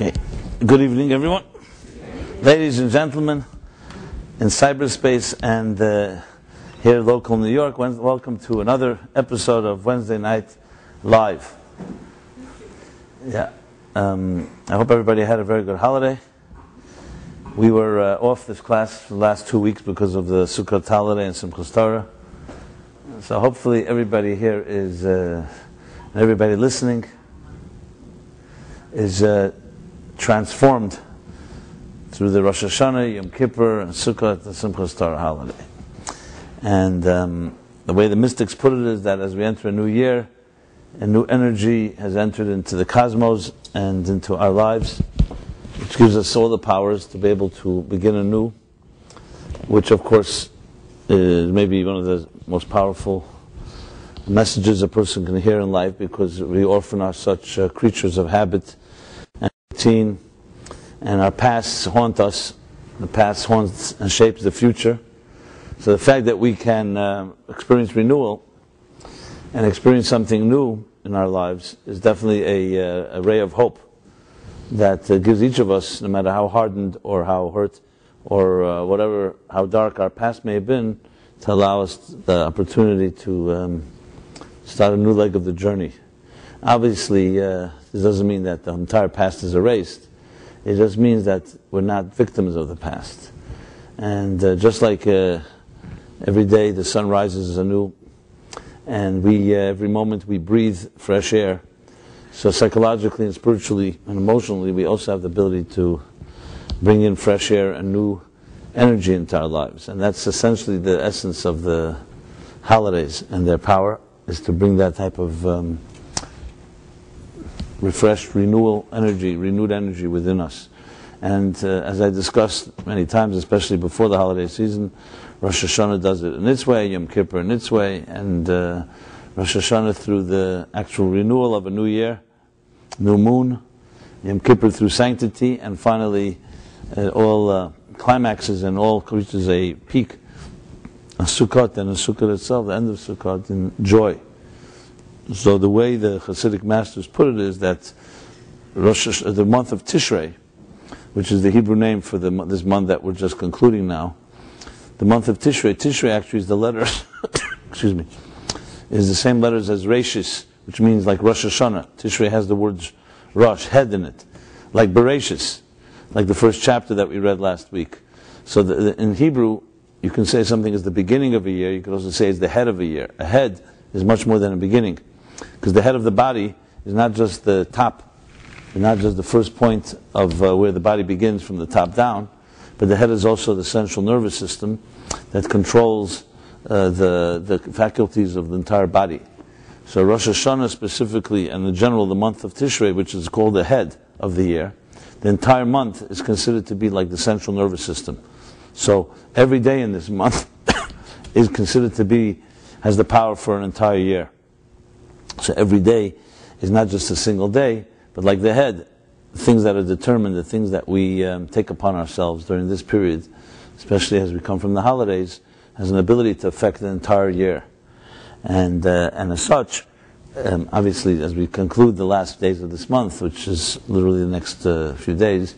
Okay. Good evening, everyone. Ladies and gentlemen, in cyberspace and here local New York, welcome to another episode of Wednesday Night Live. Yeah. I hope everybody had a very good holiday. We were off this class for the last 2 weeks because of the Sukkot holiday and Simchas Torah. So hopefully everybody here is, everybody listening is transformed through the Rosh Hashanah, Yom Kippur, and Sukkot, the Simchas Torah holiday. And the way the mystics put it is that as we enter a new year, a new energy has entered into the cosmos and into our lives, which gives us all the powers to be able to begin anew, which of course is maybe one of the most powerful messages a person can hear in life, because we often are such creatures of habit and routine, and our pasts haunt us. The past haunts and shapes the future. So the fact that we can experience renewal and experience something new in our lives is definitely a ray of hope that gives each of us, no matter how hardened or how hurt or whatever, how dark our past may have been, to allow us the opportunity to start a new leg of the journey. Obviously, this doesn't mean that the entire past is erased. It just means that we're not victims of the past. And just like every day the sun rises anew, and every moment we breathe fresh air, so psychologically and spiritually and emotionally we also have the ability to bring in fresh air and new energy into our lives. And that's essentially the essence of the holidays, and their power is to bring that type of refreshed, renewed energy within us. And as I discussed many times, especially before the holiday season, Rosh Hashanah does it in its way, Yom Kippur in its way, and Rosh Hashanah through the actual renewal of a new year, new moon, Yom Kippur through sanctity, and finally all climaxes and all reaches a peak, a Sukkot, and a Sukkot itself, the end of Sukkot, in joy. So the way the Hasidic masters put it is that the month of Tishrei, which is the Hebrew name for this month that we're just concluding now, the month of Tishrei actually is the letters, excuse me, is the same letters as Bereshis, which means like Rosh Hashanah. Tishrei has the words Rosh, head in it, like Bereshis, like the first chapter that we read last week. So in Hebrew, you can say something is the beginning of a year, you can also say it's the head of a year. A head is much more than a beginning, because the head of the body is not just the top, not just the first point of where the body begins from the top down, but the head is also the central nervous system that controls the faculties of the entire body. So Rosh Hashanah specifically, and in general the month of Tishrei, which is called the head of the year, the entire month is considered to be like the central nervous system. So every day in this month is considered to be, has the power for an entire year. So every day is not just a single day, but like the head, things that are determined, the things that we take upon ourselves during this period, especially as we come from the holidays, has an ability to affect the entire year. And as such, obviously, as we conclude the last days of this month, which is literally the next few days,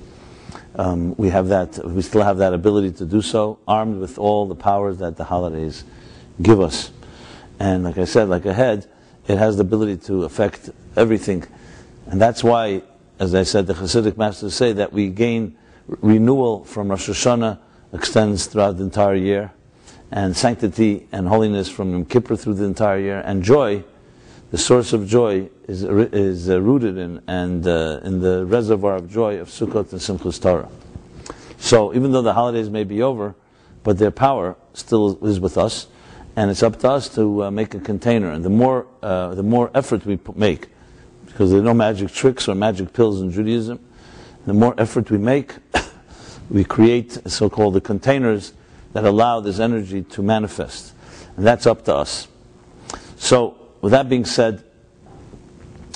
we still have that ability to do so, armed with all the powers that the holidays give us. And like I said, like a head, it has the ability to affect everything. And that's why, as I said, the Hasidic masters say that we gain renewal from Rosh Hashanah, extends throughout the entire year, and sanctity and holiness from Yom Kippur through the entire year, and joy, the source of joy, is rooted in the reservoir of joy of Sukkot and Simchas Torah. So even though the holidays may be over, but their power still is with us, and it's up to us to make a container. And the more effort we make, because there are no magic tricks or magic pills in Judaism, the more effort we make, we create so-called the containers that allow this energy to manifest. And that's up to us. So, with that being said,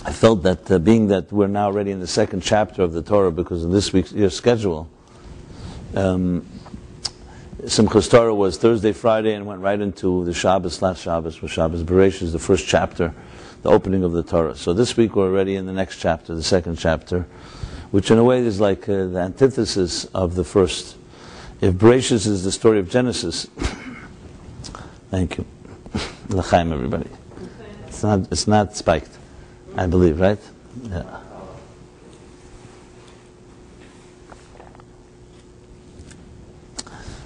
I felt that being that we're now already in the second chapter of the Torah because of this year's schedule, Simchas Torah was Thursday, Friday, and went right into the Shabbos, last Shabbos, was Shabbos Bereshis, the first chapter, the opening of the Torah. So this week we're already in the next chapter, the second chapter, which in a way is like the antithesis of the first. If Bereshis is the story of Genesis, thank you. L'chaim, everybody. It's not spiked, I believe, right? Yeah.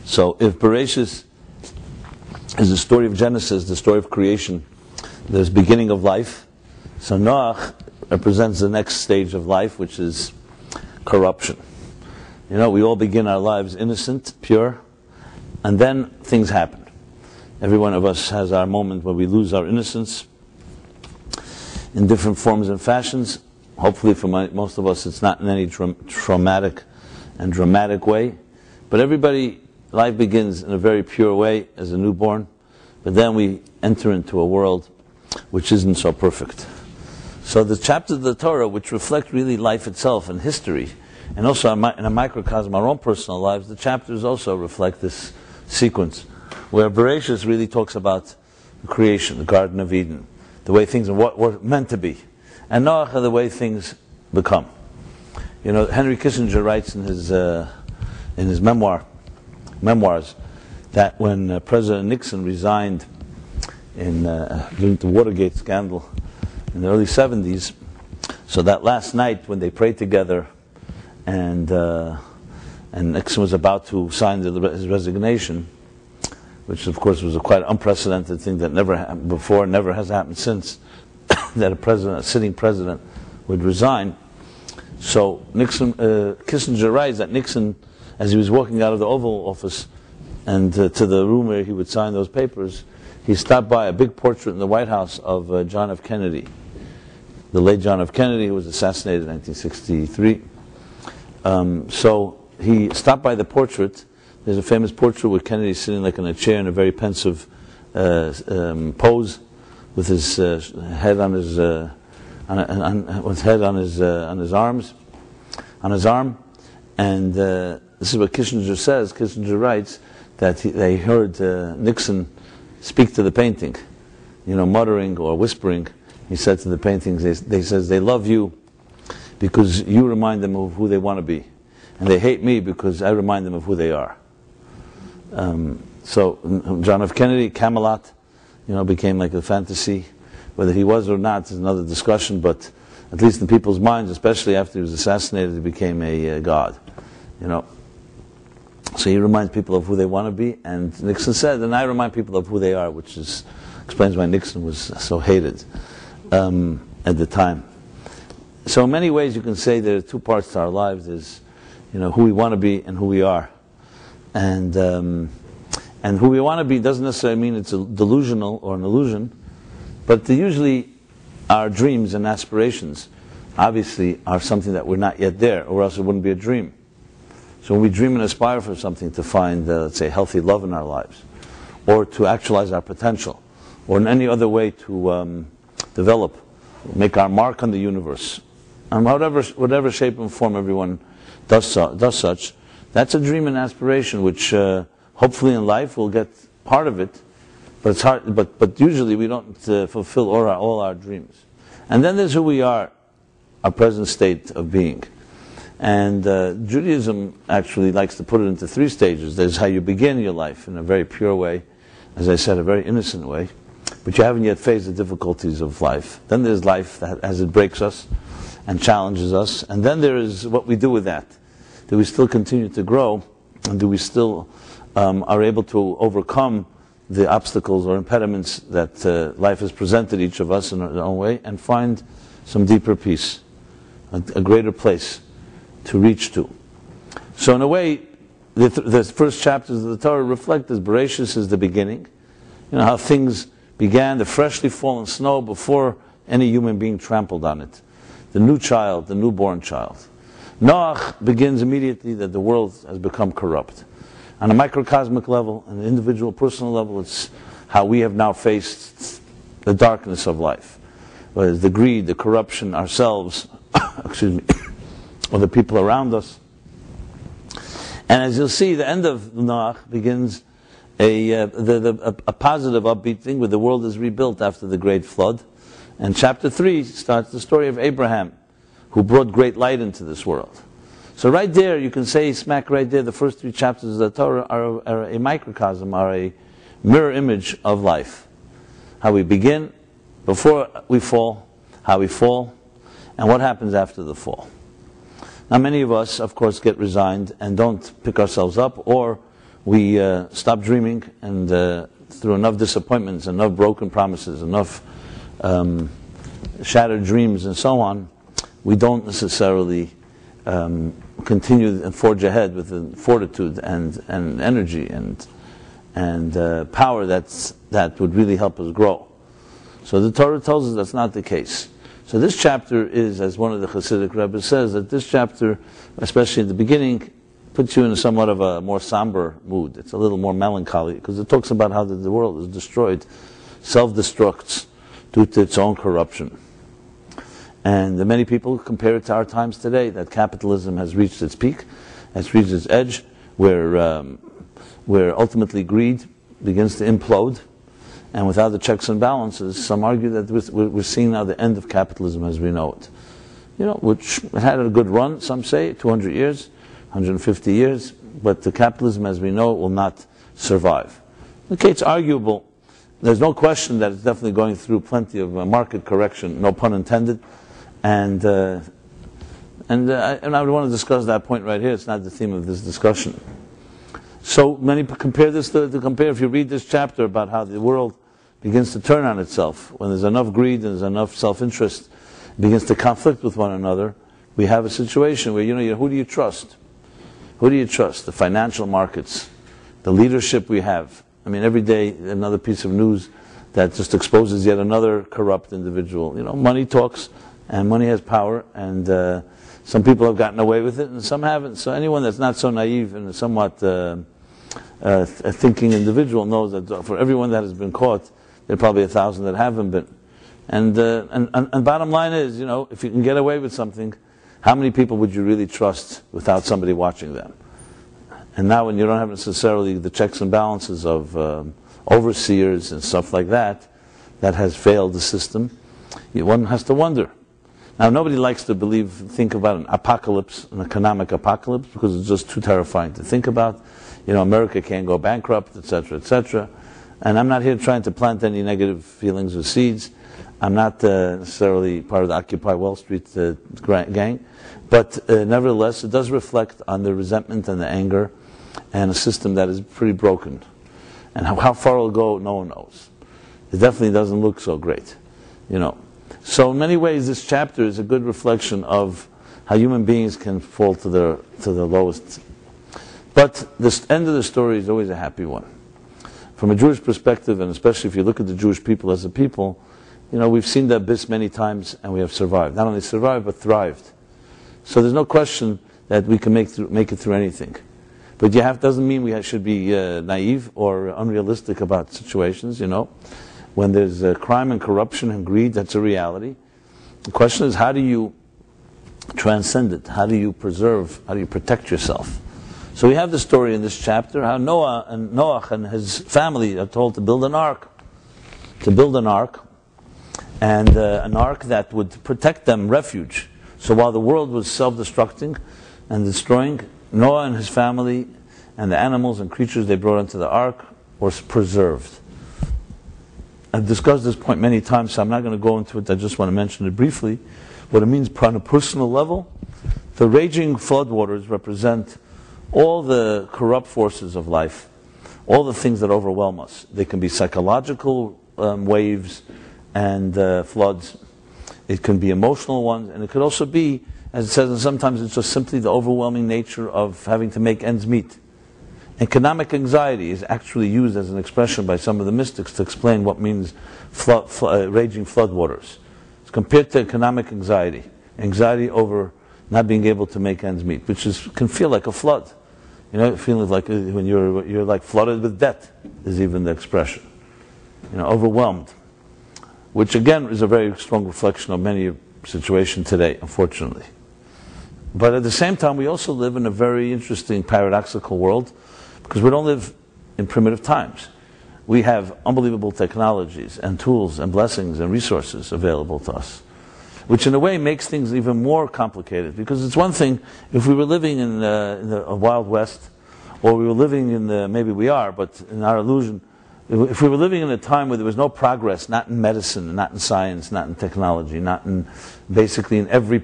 So if Bereshis is the story of Genesis, the story of creation, there's beginning of life. So Noach represents the next stage of life, which is corruption. You know, we all begin our lives innocent, pure, and then things happen. Every one of us has our moment where we lose our innocence in different forms and fashions. Hopefully for most of us it's not in any traumatic and dramatic way. But life begins in a very pure way as a newborn, but then we enter into a world which isn't so perfect. So the chapters of the Torah, which reflect really life itself and history, and also in a microcosm, our own personal lives, the chapters also reflect this sequence, where Bereshis really talks about creation, the Garden of Eden, the way things are what were meant to be, and Noach are the way things become. You know, Henry Kissinger writes in his memoirs that when President Nixon resigned during the Watergate scandal in the early 70s, so that last night when they prayed together and Nixon was about to sign his resignation, which of course was a quite unprecedented thing that never happened before, never has happened since, that a sitting president would resign. So Kissinger writes that Nixon, as he was walking out of the Oval Office and to the room where he would sign those papers, he stopped by a big portrait in the White House of John F. Kennedy, the late John F. Kennedy, who was assassinated in 1963. So he stopped by the portrait. There's a famous portrait with Kennedy sitting like in a chair in a very pensive pose, with his head on his arm, and this is what Kissinger says. Kissinger writes that they heard Nixon speak to the painting, muttering or whispering. He said to the paintings, they says they love you because you remind them of who they want to be, and they hate me because I remind them of who they are. So John F. Kennedy, Camelot, became like a fantasy. Whether he was or not is another discussion, but at least in people's minds, especially after he was assassinated, he became a god. So he reminds people of who they want to be, and Nixon said, and I remind people of who they are, which explains why Nixon was so hated at the time. So in many ways you can say there are two parts to our lives. There's who we want to be and who we are. And who we want to be doesn't necessarily mean it's a delusional or an illusion, but usually our dreams and aspirations obviously are something that we're not yet there, or else it wouldn't be a dream. So when we dream and aspire for something, to find, let's say, healthy love in our lives, or to actualize our potential, or in any other way to develop, make our mark on the universe, and whatever shape and form everyone does such, that's a dream and aspiration which hopefully in life we'll get part of it, but it's hard. But usually we don't fulfill all our dreams. And then there's who we are, our present state of being. And Judaism actually likes to put it into three stages. There's how you begin your life in a very pure way, as I said, a very innocent way, but you haven't yet faced the difficulties of life. Then there's life that, as it breaks us and challenges us, and then there is what we do with that. Do we still continue to grow, and do we still are able to overcome the obstacles or impediments that life has presented each of us in our own way, and find some deeper peace, a greater place to reach to. So in a way, the first chapters of the Torah reflect this. Bereshis is the beginning. How things began, the freshly fallen snow before any human being trampled on it. The new child, the newborn child. Noach begins immediately that the world has become corrupt. On a microcosmic level, on an individual, personal level, it's how we have now faced the darkness of life. Whether it's the greed, the corruption, ourselves, or the people around us. And as you'll see, the end of Noach begins a positive, upbeat thing where the world is rebuilt after the great flood. And chapter 3 starts the story of Abraham, who brought great light into this world. So right there, you can say, smack right there, the first 3 chapters of the Torah are a microcosm, are a mirror image of life. How we begin, before we fall, how we fall, and what happens after the fall. Now many of us, of course, get resigned and don't pick ourselves up, or we stop dreaming, and through enough disappointments, enough broken promises, enough shattered dreams and so on, we don't necessarily continue and forge ahead with fortitude and energy and power that would really help us grow. So the Torah tells us that's not the case. So this chapter is, as one of the Hasidic Rebbe says, that this chapter, especially at the beginning, puts you in somewhat of a more somber mood. It's a little more melancholy, because it talks about how the world is destroyed, self-destructs due to its own corruption. And many people compare it to our times today, that capitalism has reached its peak, has reached its edge, where ultimately greed begins to implode, and without the checks and balances, some argue that we're seeing now the end of capitalism as we know it. Which had a good run, some say, 200 years, 150 years, but the capitalism as we know it will not survive. Okay, it's arguable. There's no question that it's definitely going through plenty of market correction, no pun intended, and I would want to discuss that point right here. It's not the theme of this discussion. So many compare this to compare, if you read this chapter about how the world begins to turn on itself, when there's enough greed and there's enough self-interest, begins to conflict with one another, we have a situation where, who do you trust? Who do you trust? The financial markets, the leadership we have. I mean, every day another piece of news that just exposes yet another corrupt individual. Money talks, and money has power, and some people have gotten away with it, and some haven't. So anyone that's not so naive and somewhat a thinking individual knows that for everyone that has been caught, there are probably 1,000 that haven't been. And bottom line is, if you can get away with something, how many people would you really trust without somebody watching them? And now when you don't have necessarily the checks and balances of overseers and stuff like that has failed the system, one has to wonder. Now nobody likes to think about an apocalypse, an economic apocalypse, because it's just too terrifying to think about. America can't go bankrupt, etc., etc. And I'm not here trying to plant any negative feelings or seeds. I'm not necessarily part of the Occupy Wall Street gang. But nevertheless, it does reflect on the resentment and the anger and a system that is pretty broken. And how far it'll go, no one knows. It definitely doesn't look so great, So in many ways, this chapter is a good reflection of how human beings can fall to the lowest. But the end of the story is always a happy one. From a Jewish perspective, and especially if you look at the Jewish people as a people, we've seen the abyss many times, and we have survived. Not only survived, but thrived. So there's no question that we can make it through anything. But doesn't mean we should be naive or unrealistic about situations, When there's crime and corruption and greed, that's a reality. The question is, how do you transcend it? How do you protect yourself? So we have the story in this chapter, how Noach and his family are told to build an ark. And an ark that would protect them, refuge. So while the world was self-destructing and destroying, Noah and his family and the animals and creatures they brought into the ark were preserved. I've discussed this point many times, so I'm not going to go into it. I just want to mention it briefly. What it means on a personal level, the raging floodwaters represent all the corrupt forces of life, all the things that overwhelm us. They can be psychological waves and floods. It can be emotional ones, and it could also be, as it says, and sometimes it's just simply the overwhelming nature of having to make ends meet. Economic anxiety is actually used as an expression by some of the mystics to explain what means raging floodwaters. It's compared to economic anxiety over not being able to make ends meet, which can feel like a flood. Feeling like when you're like flooded with debt is even the expression. Overwhelmed, which again is a very strong reflection of many situations today, unfortunately. But at the same time, we also live in a very interesting paradoxical world, because we don't live in primitive times. We have unbelievable technologies and tools and blessings and resources available to us. which in a way makes things even more complicated. Because it's one thing, if we were living in the Wild West, or we were living in maybe we are, but in our illusion, if we were living in a time where there was no progress, not in medicine, not in science, not in technology, not in basically in every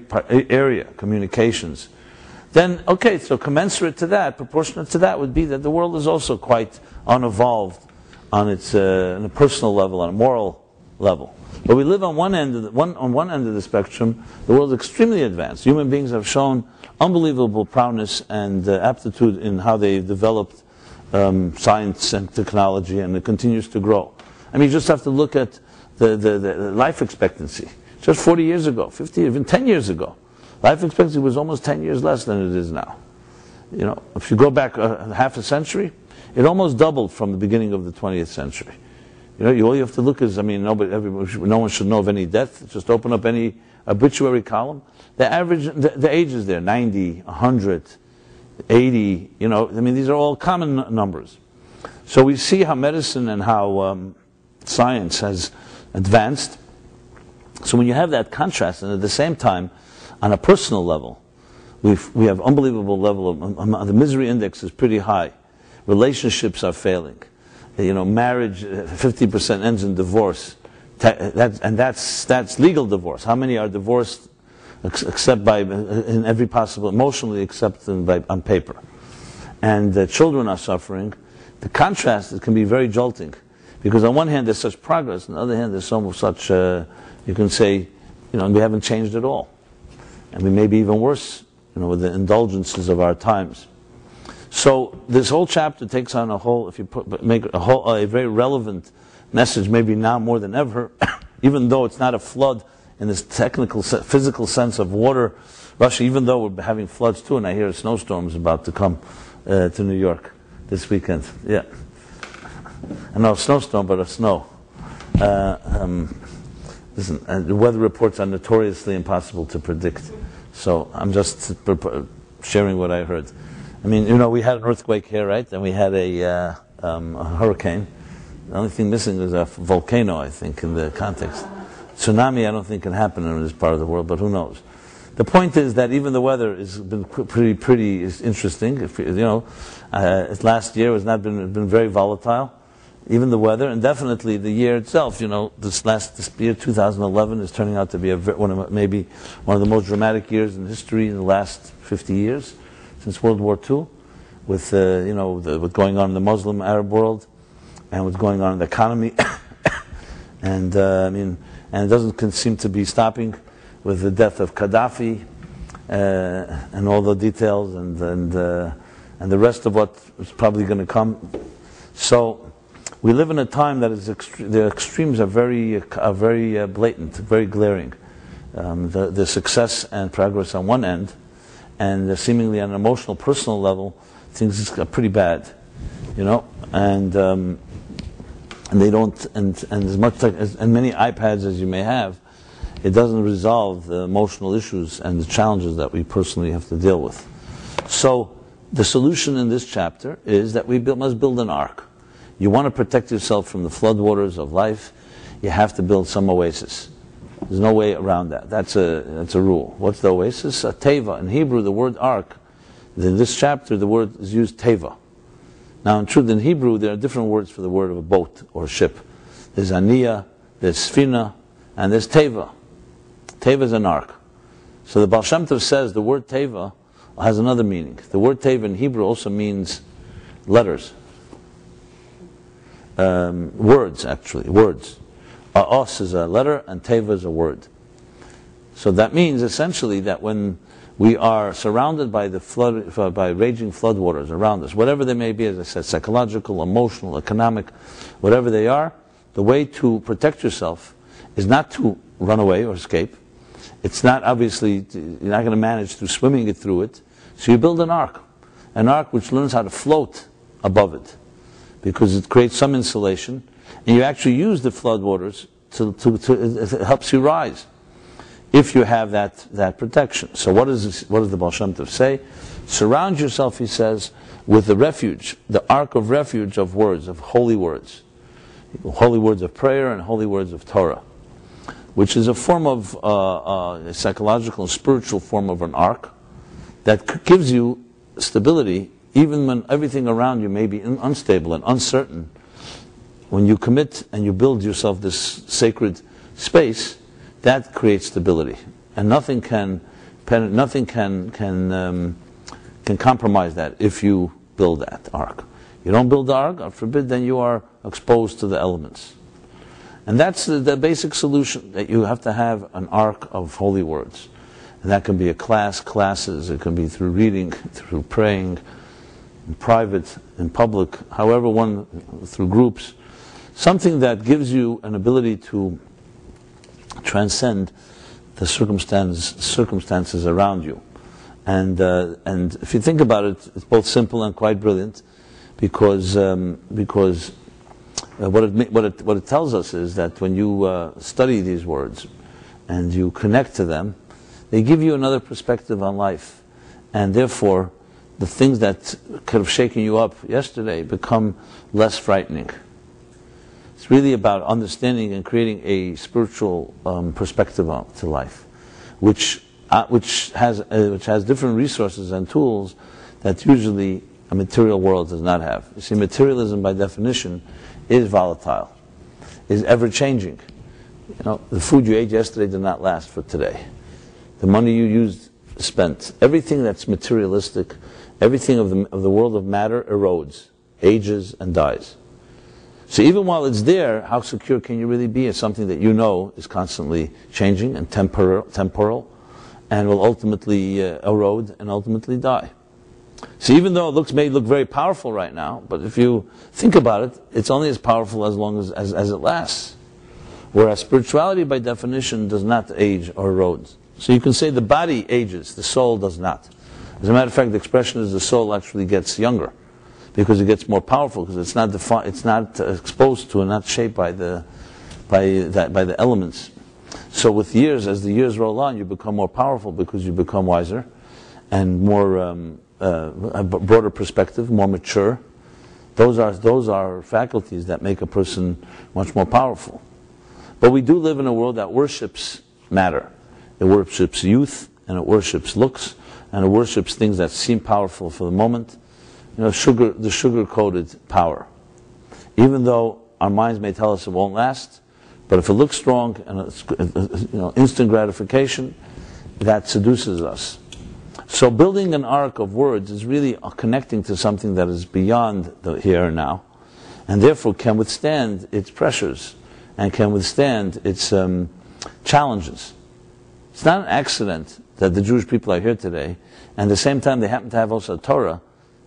area, communications, then, okay, so commensurate to that, proportionate to that would be that the world is also quite unevolved on its, on a personal level, on a moral level. But we live on one end of the spectrum, the world is extremely advanced. Human beings have shown unbelievable prowess and aptitude in how they've developed science and technology, and it continues to grow. I mean, you just have to look at the life expectancy. Just 40 years ago, 50, even 10 years ago, life expectancy was almost 10 years less than it is now. You know, if you go back half a century, it almost doubled from the beginning of the 20th century. You know, all you have to look is, I mean, no one should know of any death. Just open up any obituary column. The average, the age is there, 90, 100, 80, you know, I mean, these are all common numbers. So we see how medicine and how science has advanced. So when you have that contrast, and at the same time, on a personal level, we have unbelievable level of, the misery index is pretty high. Relationships are failing. You know, marriage, 50% ends in divorce. That's legal divorce. How many are divorced except by, in every possible, emotionally except on paper? And children are suffering. The contrast, it can be very jolting. Because on one hand there's such progress, on the other hand there's such, you can say, you know, we haven't changed at all. And we may be even worse, you know, with the indulgences of our times. So this whole chapter takes on a whole, if you make a very relevant message, maybe now more than ever, even though it's not a flood in this technical, physical sense of water. Russia, even though we're having floods too, and I hear a snowstorm is about to come to New York this weekend. Yeah. I know a snowstorm, but a snow. Listen, the weather reports are notoriously impossible to predict. So I'm just sharing what I heard. I mean, you know, we had an earthquake here, right? And we had a hurricane. The only thing missing is a volcano, I think, in the context. Tsunami, I don't think can happen in this part of the world, but who knows? The point is that even the weather has been pretty interesting. If, you know, last year has not been very volatile. Even the weather, and definitely the year itself. You know, this year 2011 is turning out to be maybe one of the most dramatic years in history in the last 50 years, since World War II, with you know, what's going on in the Muslim Arab world, and what's going on in the economy, and I mean, and it doesn't seem to be stopping with the death of Gaddafi, and all the details, and the rest of what is probably going to come. So we live in a time that is the extremes are very blatant, very glaring. The success and progress on one end, and seemingly on an emotional, personal level, things are pretty bad, you know. And they don't, and as much as many iPads as you may have, it doesn't resolve the emotional issues and the challenges that we personally have to deal with. So the solution in this chapter is that we must build an ark. You want to protect yourself from the floodwaters of life, you have to build some oasis. There's no way around that. That's a rule. What's the oasis? A teva. In Hebrew, the word ark, in this chapter, the word is used teva. Now, in truth, in Hebrew, there are different words for the word of a boat or a ship. There's aniyah, there's sfina, and there's teva. Teva is an ark. So the Baal Shem Tov says the word teva has another meaning. The word teva in Hebrew also means letters. Words, actually, words. Os is a letter and teva is a word. So that means essentially that when we are surrounded by by raging floodwaters around us, whatever they may be, as I said, psychological, emotional, economic, whatever they are, the way to protect yourself is not to run away or escape. It's not, obviously, you're not going to manage through swimming it through it. So you build an ark which learns how to float above it, because it creates some insulation, and you actually use the floodwaters it helps you rise if you have that protection. So what does the Baal Shem Tov say? Surround yourself, he says, with the refuge, the ark of refuge of words, of holy words of prayer and holy words of Torah. which is a form of a psychological and spiritual form of an ark that gives you stability even when everything around you may be unstable and uncertain. When you commit and you build yourself this sacred space, that creates stability, and nothing can compromise that if you build that ark. You don't build the ark, God forbid, then you are exposed to the elements. And that's the basic solution, that you have to have an ark of holy words. And that can be classes, it can be through reading, through praying, in private, in public, however through groups. Something that gives you an ability to transcend the circumstances around you. And if you think about it, it's both simple and quite brilliant, because what it tells us is that when you study these words and you connect to them, they give you another perspective on life, and therefore the things that could have shaken you up yesterday become less frightening. It's really about understanding and creating a spiritual perspective to life, which has different resources and tools that usually a material world does not have. You see, materialism by definition is volatile, is ever-changing. You know, the food you ate yesterday did not last for today. The money you spent, everything that's materialistic, everything of the world of matter erodes, ages, and dies. So even while it's there, how secure can you really be? It's something that you know is constantly changing and temporal, and will ultimately erode and ultimately die. So even though it may look very powerful right now, but if you think about it, it's only as powerful as long as it lasts. Whereas spirituality by definition does not age or erode. So you can say the body ages, the soul does not. As a matter of fact, the expression is the soul actually gets younger, because it gets more powerful, because it's not exposed to and not shaped by the elements. So with years, as the years roll on, you become more powerful because you become wiser and more a broader perspective, more mature. Those are faculties that make a person much more powerful. But we do live in a world that worships matter. It worships youth, and it worships looks, and it worships things that seem powerful for the moment. You know, the sugar-coated power. Even though our minds may tell us it won't last, but if it looks strong and it's instant gratification, that seduces us. So building an ark of words is really connecting to something that is beyond the here and now, and therefore can withstand its pressures and can withstand its challenges. It's not an accident that the Jewish people are here today, and at the same time they happen to have also a Torah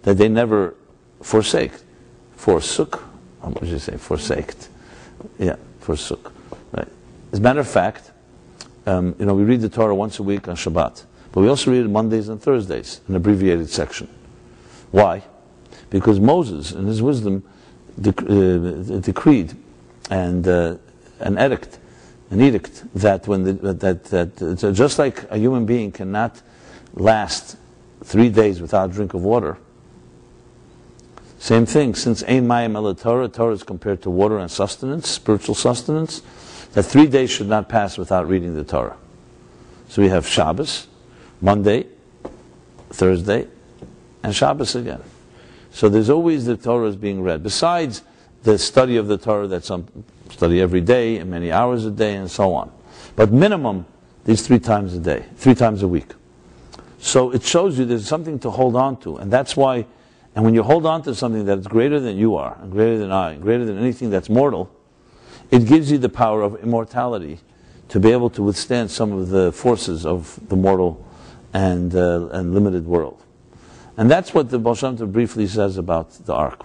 that they never forsook. What did you say? Forsaked. Yeah, forsook. Right. As a matter of fact, we read the Torah once a week on Shabbat, but we also read it Mondays and Thursdays, an abbreviated section. Why? Because Moses, in his wisdom, decreed and an edict that just like a human being cannot last 3 days without a drink of water, same thing, since Ein Mayim Ela Torah, Torah is compared to water and sustenance, spiritual sustenance, that 3 days should not pass without reading the Torah. So we have Shabbos, Monday, Thursday, and Shabbos again. So there's always the Torah is being read. Besides the study of the Torah that some study every day and many hours a day and so on. But minimum, these 3 times a day, 3 times a week. So it shows you there's something to hold on to, and that's why. And when you hold on to something that is greater than you are, and greater than I, and greater than anything that's mortal, it gives you the power of immortality to be able to withstand some of the forces of the mortal and limited world. And that's what the Baal Shem Tov briefly says about the ark.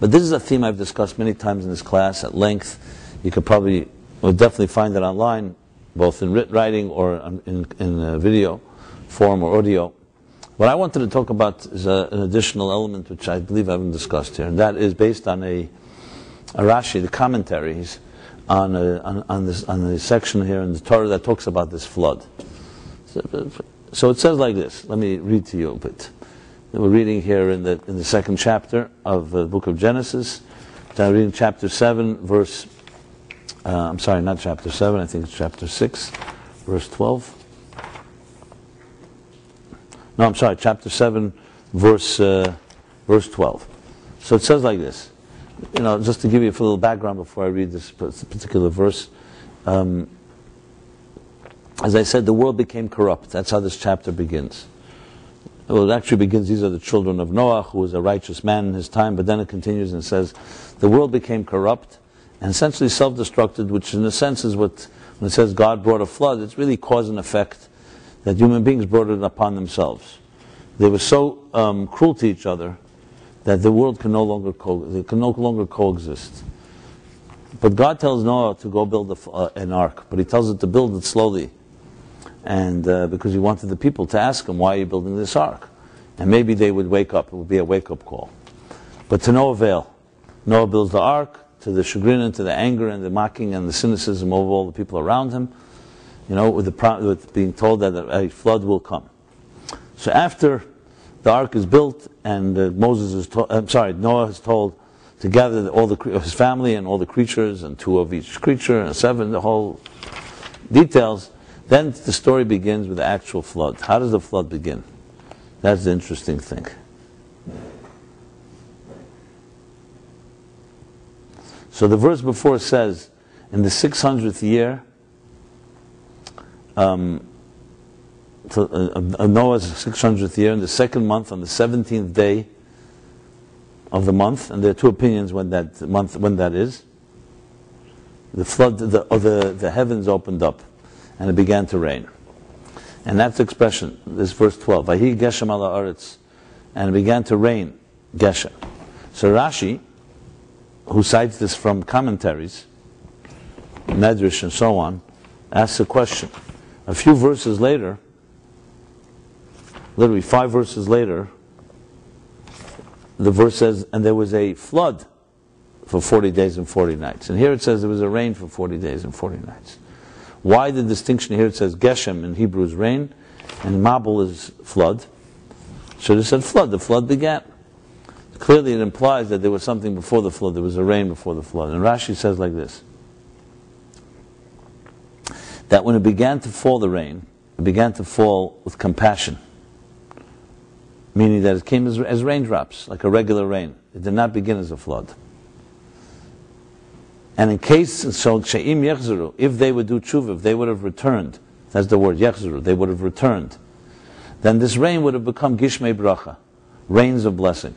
But this is a theme I've discussed many times in this class at length. You could definitely find it online, both in writing or in video form or audio. What I wanted to talk about is an additional element which I believe I haven't discussed here, and that is based on a Rashi, the commentaries on the section here in the Torah that talks about this flood. So it says like this. Let me read to you a bit. We're reading here in the second chapter of the book of Genesis. I'm reading chapter 7, verse I'm sorry, not chapter 7, I think it's chapter 6, verse 12. No, I'm sorry, chapter 7, verse 12. So it says like this. Just to give you a little background before I read this particular verse. As I said, the world became corrupt. That's how this chapter begins. Well, it actually begins, these are the children of Noach, who was a righteous man in his time, but then it continues and says, the world became corrupt and essentially self-destructed, which in a sense is when it says God brought a flood, it's really cause and effect that human beings brought it upon themselves. They were so cruel to each other that the world can no longer coexist. But God tells Noah to go build an ark, but he tells it to build it slowly. And because he wanted the people to ask him, why are you building this ark? And maybe they would wake up, it would be a wake-up call. But to no avail. Noah builds the ark, to the chagrin and to the anger and the mocking and the cynicism of all the people around him, with being told that a flood will come. So after the ark is built and Noah is told to gather all his family and all the creatures, and 2 of each creature, and 7, the whole details. Then the story begins with the actual flood. How does the flood begin? That's the interesting thing. So the verse before says, in the 600th year of Noah's 600th year, in the 2nd month, on the 17th day of the month, and there are 2 opinions when that is, the flood, the heavens opened up, and it began to rain. And that's the expression, this verse 12, Vahi Geshem ala Aretz, and it began to rain, Geshem. So Rashi, who cites this from commentaries, Medrash and so on, asks a question. A few verses later, literally 5 verses later, the verse says, and there was a flood for 40 days and 40 nights. And here it says there was a rain for 40 days and 40 nights. Why the distinction here? It says Geshem in Hebrew is rain, and Mabul is flood. Should have said flood. The flood began. Clearly it implies that there was something before the flood. There was a rain before the flood. And Rashi says like this, that when it began to fall, the rain, it began to fall with compassion. Meaning that it came as raindrops, like a regular rain. It did not begin as a flood. And in case, so she'im yechzuru, if they would do tshuva, if they would have returned, that's the word yechzuru, they would have returned, then this rain would have become gishmei bracha, rains of blessing.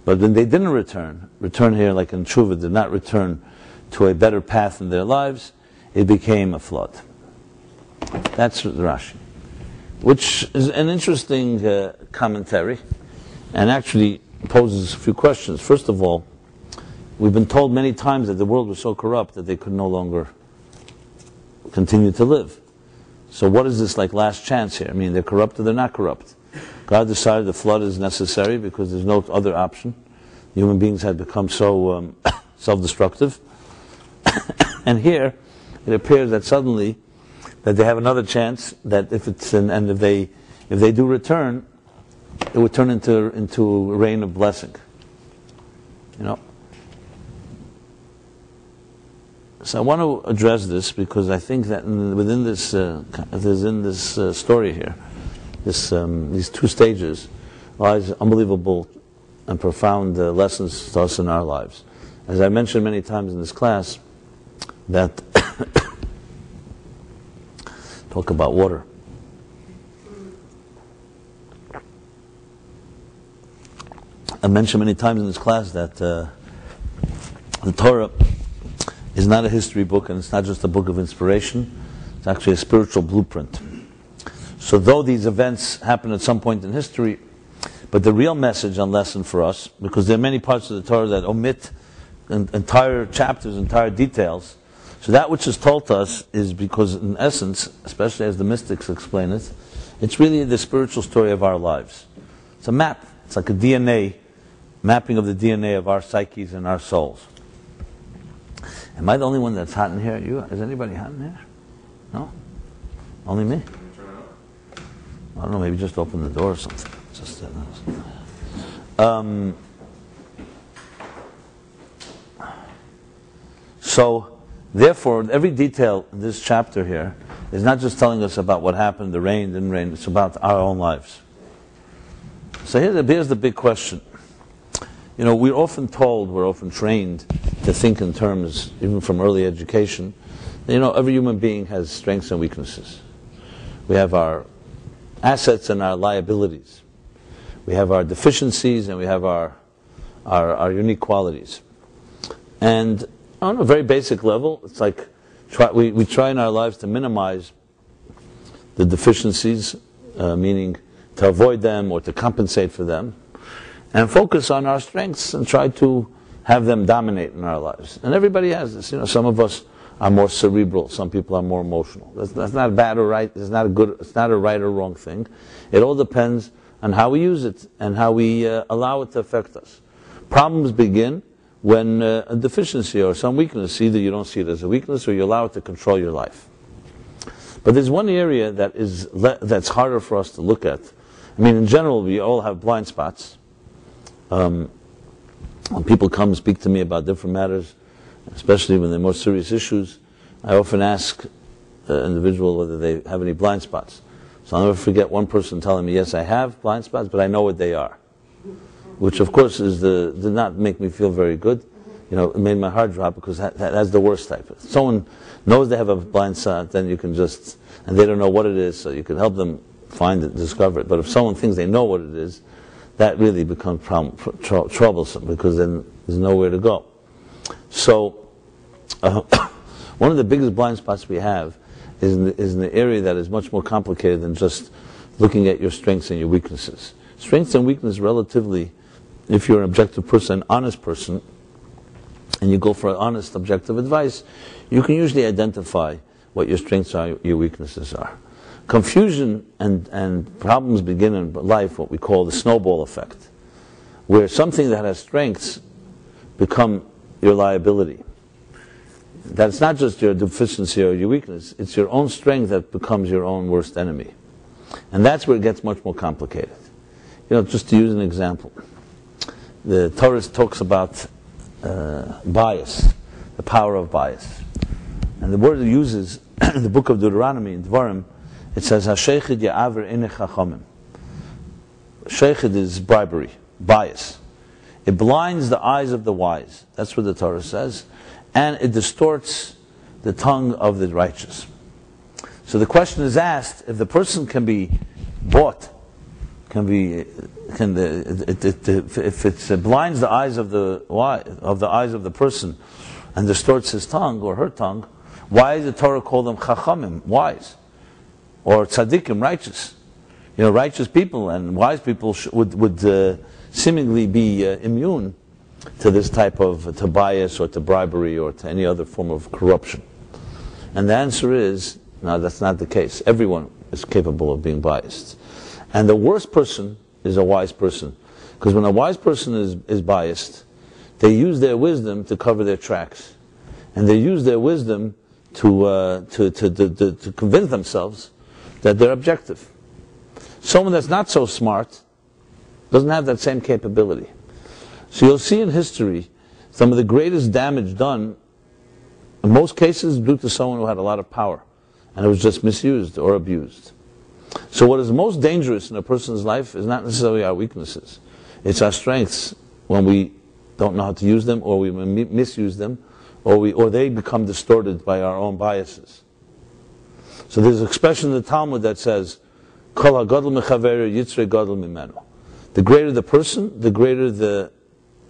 But when they didn't return here like in tshuva, did not return to a better path in their lives, it became a flood. That's Rashi, which is an interesting commentary, and actually poses a few questions. First of all, we've been told many times that the world was so corrupt that they could no longer continue to live. So what is this like last chance here? I mean, they're corrupt or they're not corrupt. God decided the flood is necessary because there's no other option. Human beings had become so self-destructive. And here, it appears that suddenly, that they have another chance, that if they do return, it would turn into a rain of blessing. So I want to address this because I think that within this, in this story here, these 2 stages, lies unbelievable and profound lessons to us in our lives. As I mentioned many times in this class, that talk about water. I mentioned many times in this class that the Torah is not a history book, and it's not just a book of inspiration. It's actually a spiritual blueprint. So though these events happen at some point in history, but the real message and lesson for us, because there are many parts of the Torah that omit entire chapters, entire details, so that which is told to us is because in essence, especially as the mystics explain it, it's really the spiritual story of our lives. It's a map. It's like a DNA, mapping of the DNA of our psyches and our souls. Am I the only one that's hot in here? Is anybody hot in here? No? Only me? I don't know, maybe just open the door or something. So, therefore, every detail in this chapter here is not just telling us about what happened, the rain, didn't rain, it's about our own lives. So here's the big question. We're often told, we're often trained to think in terms, even from early education, that, every human being has strengths and weaknesses. We have our assets and our liabilities. We have our deficiencies and we have our unique qualities. And on a very basic level, it's like we try in our lives to minimize the deficiencies, meaning to avoid them or to compensate for them, and focus on our strengths and try to have them dominate in our lives. And everybody has this. Some of us are more cerebral. Some people are more emotional. That's not bad or right. It's not a right or wrong thing. It all depends on how we use it and how we allow it to affect us. Problems begin when a deficiency or some weakness, either you don't see it as a weakness or you allow it to control your life. But there's one area that's harder for us to look at. In general, we all have blind spots. When people come speak to me about different matters, especially when they're more serious issues, I often ask the individual whether they have any blind spots. So I'll never forget one person telling me, yes, I have blind spots, but I know what they are. Which, of course, did not make me feel very good. It made my heart drop because that's the worst type. If someone knows they have a blind spot, then you can and they don't know what it is, so you can help them find it, discover it. But if someone thinks they know what it is, that really becomes troublesome because then there's nowhere to go. So, one of the biggest blind spots we have is in the area that is much more complicated than just looking at your strengths and your weaknesses. Strengths and weaknesses relatively, if you're an objective person, an honest person, and you go for honest, objective advice, you can usually identify what your strengths are, your weaknesses are. Confusion and problems begin in life, what we call the snowball effect, where something that has strengths become your liability. That's not just your deficiency or your weakness, it's your own strength that becomes your own worst enemy. And that's where it gets much more complicated. Just to use an example, the Torah talks about bias, the power of bias. And the word it uses in the book of Deuteronomy, in Dvarim, it says, "Hasheichid ya'aver inei chachamim." Sheichid is bribery, bias. It blinds the eyes of the wise. That's what the Torah says. And it distorts the tongue of the righteous. So the question is asked, if the person can be bought, if it blinds the eyes of the person and distorts his tongue or her tongue, why does the Torah call them chachamim, wise? Or tzaddikim, righteous? Righteous people and wise people would seemingly be immune to this type to bias or to bribery or to any other form of corruption. And the answer is, no, that's not the case. Everyone is capable of being biased. And the worst person is a wise person. Because when a wise person is biased, they use their wisdom to cover their tracks. And they use their wisdom to convince themselves that they're objective. Someone that's not so smart doesn't have that same capability. So you'll see in history some of the greatest damage done, in most cases, due to someone who had a lot of power, and it was just misused or abused. So what is most dangerous in a person's life is not necessarily our weaknesses. It's our strengths when we don't know how to use them, or we misuse them, or they become distorted by our own biases. So there's an expression in the Talmud that says, "Kol hagadol mechaveru yitzrei gadol mimenu." The greater the person, the greater the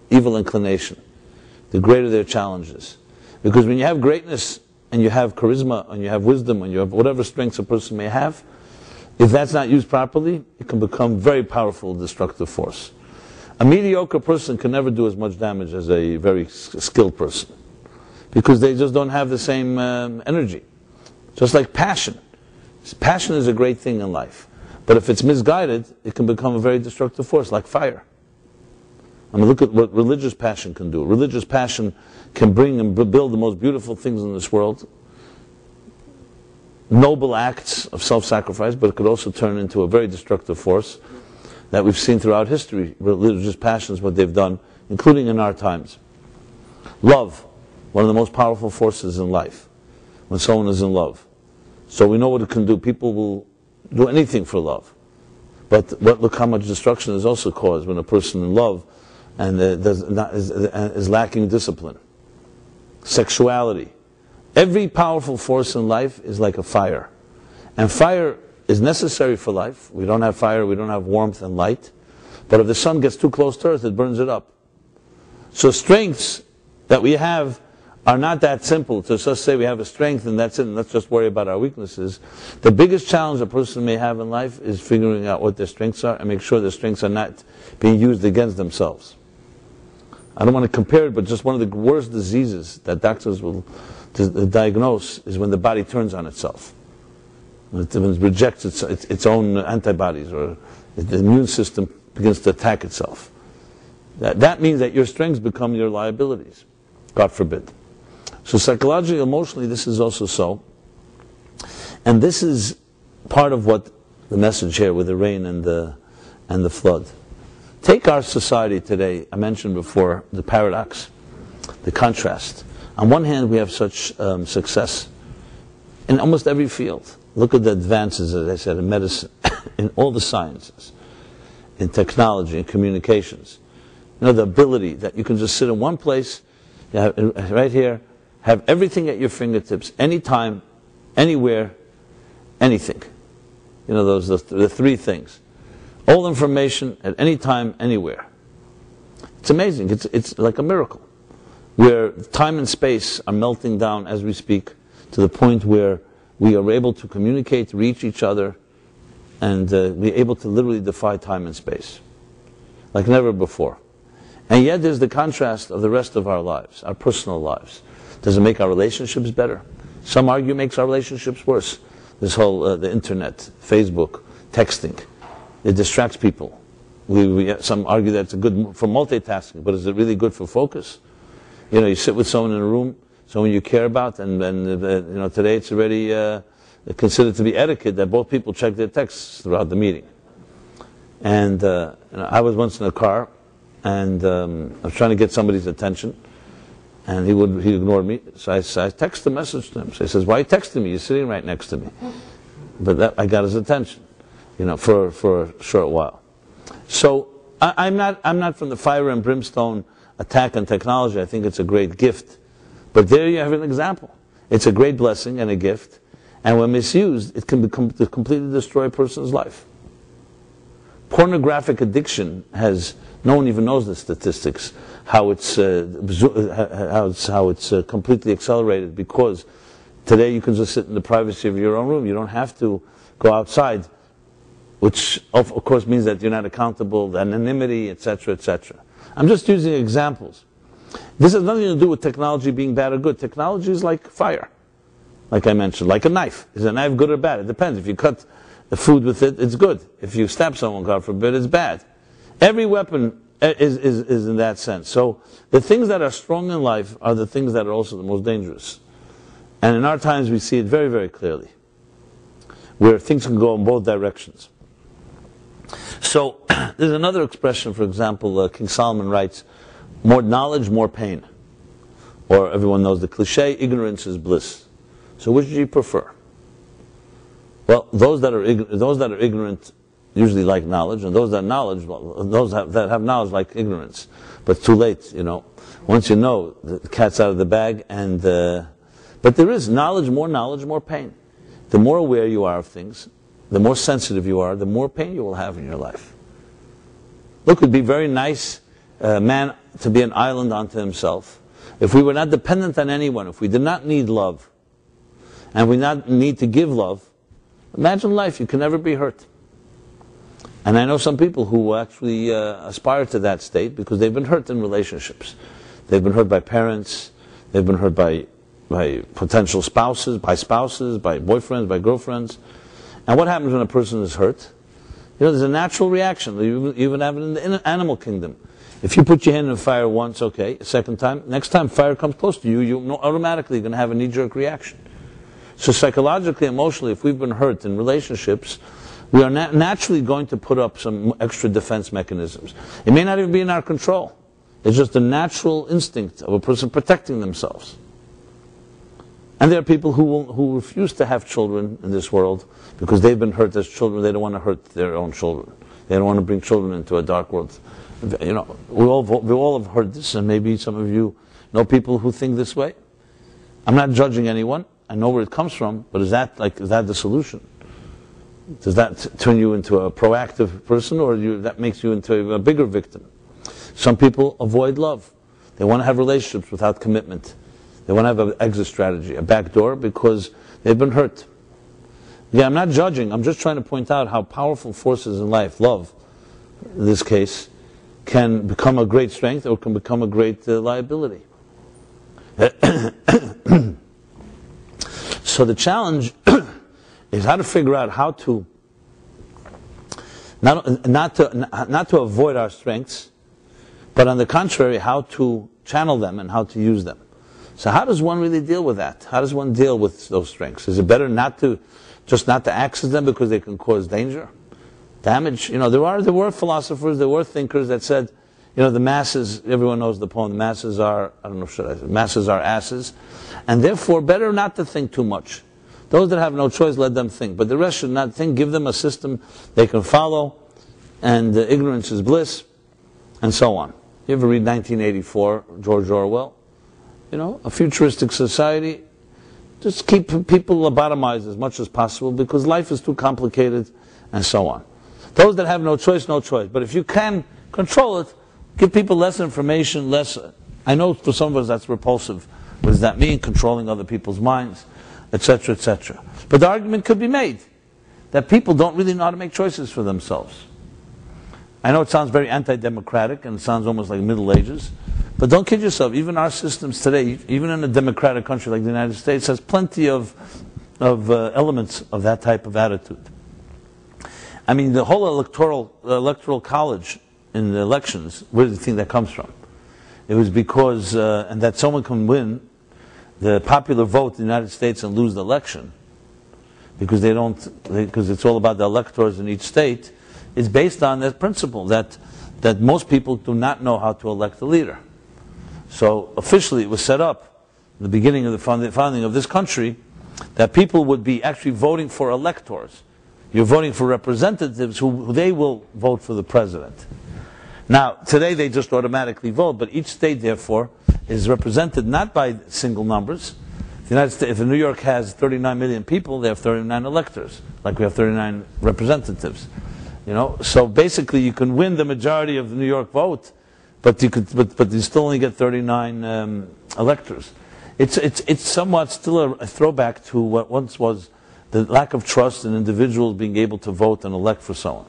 evil inclination, the greater their challenges. Because when you have greatness, and you have charisma, and you have wisdom, and you have whatever strengths a person may have, if that's not used properly, it can become very powerful, destructive force. A mediocre person can never do as much damage as a very skilled person, because they just don't have the same energy. Just like passion. Passion is a great thing in life. But if it's misguided, it can become a very destructive force, like fire. Look at what religious passion can do. Religious passion can bring and build the most beautiful things in this world. Noble acts of self-sacrifice, but it could also turn into a very destructive force that we've seen throughout history. Religious passions, what they've done, including in our times. Love. one of the most powerful forces in life, when someone is in love. So we know what it can do. People will do anything for love. But look how much destruction is also caused when a person in love and is lacking discipline. Sexuality. Every powerful force in life is like a fire. And fire is necessary for life. We don't have fire, we don't have warmth and light. But if the sun gets too close to earth, it burns it up. So strengths that we have are not that simple to just say we have a strength and that's it, and let's just worry about our weaknesses. The biggest challenge a person may have in life is figuring out what their strengths are and make sure their strengths are not being used against themselves. I don't want to compare it, but just one of the worst diseases that doctors will diagnose is when the body turns on itself. When it rejects its own antibodies, or the immune system begins to attack itself. That means that your strengths become your liabilities. God forbid. So psychologically, emotionally, this is also so. And this is part of what the message here with the rain and the flood. Take our society today. I mentioned before the paradox, the contrast. On one hand, we have such success in almost every field. Look at the advances, as I said, in medicine, in all the sciences, in technology, in communications. You know, the ability that you can just sit in one place, right here, have everything at your fingertips, anytime, anywhere, anything. You know, the three things. All information at any time, anywhere. It's amazing. It's like a miracle, where time and space are melting down as we speak, to the point where we are able to communicate, reach each other, and be able to literally defy time and space, like never before. And yet there's the contrast of the rest of our lives, our personal lives. Does it make our relationships better? Some argue it makes our relationships worse. This whole, the internet, Facebook, texting, it distracts people. Some argue that it's good for multitasking, but is it really good for focus? You know, you sit with someone in a room, someone you care about, and you know, today it's already considered to be etiquette that both people check their texts throughout the meeting. And you know, I was once in a car, and I was trying to get somebody's attention, and he ignored me. So I texted a message to him. So he says, "Why are you texting me? You're sitting right next to me." But I got his attention, you know, for a short while. So I'm not from the fire and brimstone attack on technology. I think it's a great gift. But there you have an example. It's a great blessing and a gift, and when misused, it can completely destroy a person's life. Pornographic addiction no one even knows the statistics, how it's completely accelerated, because today you can just sit in the privacy of your own room. You don't have to go outside, which of course means that you're not accountable, the anonymity, etc., etc. I'm just using examples. This has nothing to do with technology being bad or good. Technology is like fire, like I mentioned, like a knife. Is a knife good or bad? It depends. If you cut the food with it, it's good. If you stab someone, God forbid, it's bad. Every weapon is in that sense. So the things that are strong in life are the things that are also the most dangerous. And in our times we see it very, very clearly, where things can go in both directions. So there's another expression, for example, King Solomon writes, "More knowledge, more pain." Or everyone knows the cliche, "Ignorance is bliss." So which do you prefer? Well, those that are ignorant usually like knowledge, and those that have knowledge like ignorance. But it's too late, you know. Once you know, the cat's out of the bag. And but there is knowledge, more pain. The more aware you are of things, the more sensitive you are, the more pain you will have in your life. Look, it would be very nice, man, to be an island unto himself. If we were not dependent on anyone, if we did not need love, and we not need to give love, imagine life. You can never be hurt. And I know some people who actually aspire to that state because they've been hurt in relationships. They've been hurt by parents. They've been hurt by potential spouses, by boyfriends, by girlfriends. And what happens when a person is hurt? You know, there's a natural reaction. You even have it in the animal kingdom. If you put your hand in fire once, okay, a second time, next time fire comes close to you, you're automatically going to have a knee-jerk reaction. So psychologically, emotionally, if we've been hurt in relationships, we are naturally going to put up some extra defense mechanisms. It may not even be in our control. It's just a natural instinct of a person protecting themselves. And there are people who refuse to have children in this world because they've been hurt as children. They don't want to hurt their own children. They don't want to bring children into a dark world. We all have heard this, and maybe some of you know people who think this way. I'm not judging anyone. I know where it comes from, but is that the solution? Does that turn you into a proactive person, or that makes you into a bigger victim? Some people avoid love. They want to have relationships without commitment. They want to have an exit strategy, a back door, because they've been hurt. Yeah, I'm not judging. I'm just trying to point out how powerful forces in life, love, in this case, can become a great strength or can become a great liability. So the challenge is how to figure out how to not to avoid our strengths, but on the contrary, how to channel them and how to use them. So how does one really deal with that? How does one deal with those strengths? Is it better not to access them because they can cause danger, damage? There were philosophers, there were thinkers that said, the masses, everyone knows the poem, the masses are, masses are asses, and therefore better not to think too much. Those that have no choice, let them think, but the rest should not think. Give them a system they can follow, and ignorance is bliss, and so on. You ever read 1984, George Orwell? A futuristic society. Just keep people lobotomized as much as possible because life is too complicated, and so on. Those that have no choice, no choice. But if you can control it, give people less information, less. I know for some of us that's repulsive. What does that mean? Controlling other people's minds, etc., etc. But the argument could be made that people don't really know how to make choices for themselves. I know it sounds very anti-democratic and it sounds almost like Middle Ages, but don't kid yourself. Even our systems today, even in a democratic country like the United States, has plenty of elements of that type of attitude. I mean, the whole electoral college in the elections, where do you think that comes from? It was because, and that someone can win the popular vote in the United States and lose the election, because because it's all about the electors in each state, is based on that principle that most people do not know how to elect a leader. So officially it was set up in the beginning of the founding of this country that people would be actually voting for electors. You're voting for representatives who they will vote for the president. Now, today they just automatically vote, but each state, therefore, is represented not by single numbers. The United States, if New York has 39 million people, they have 39 electors, like we have 39 representatives. So basically, you can win the majority of the New York vote, but you still only get 39 electors. It's somewhat still a throwback to what once was the lack of trust in individuals being able to vote and elect for someone.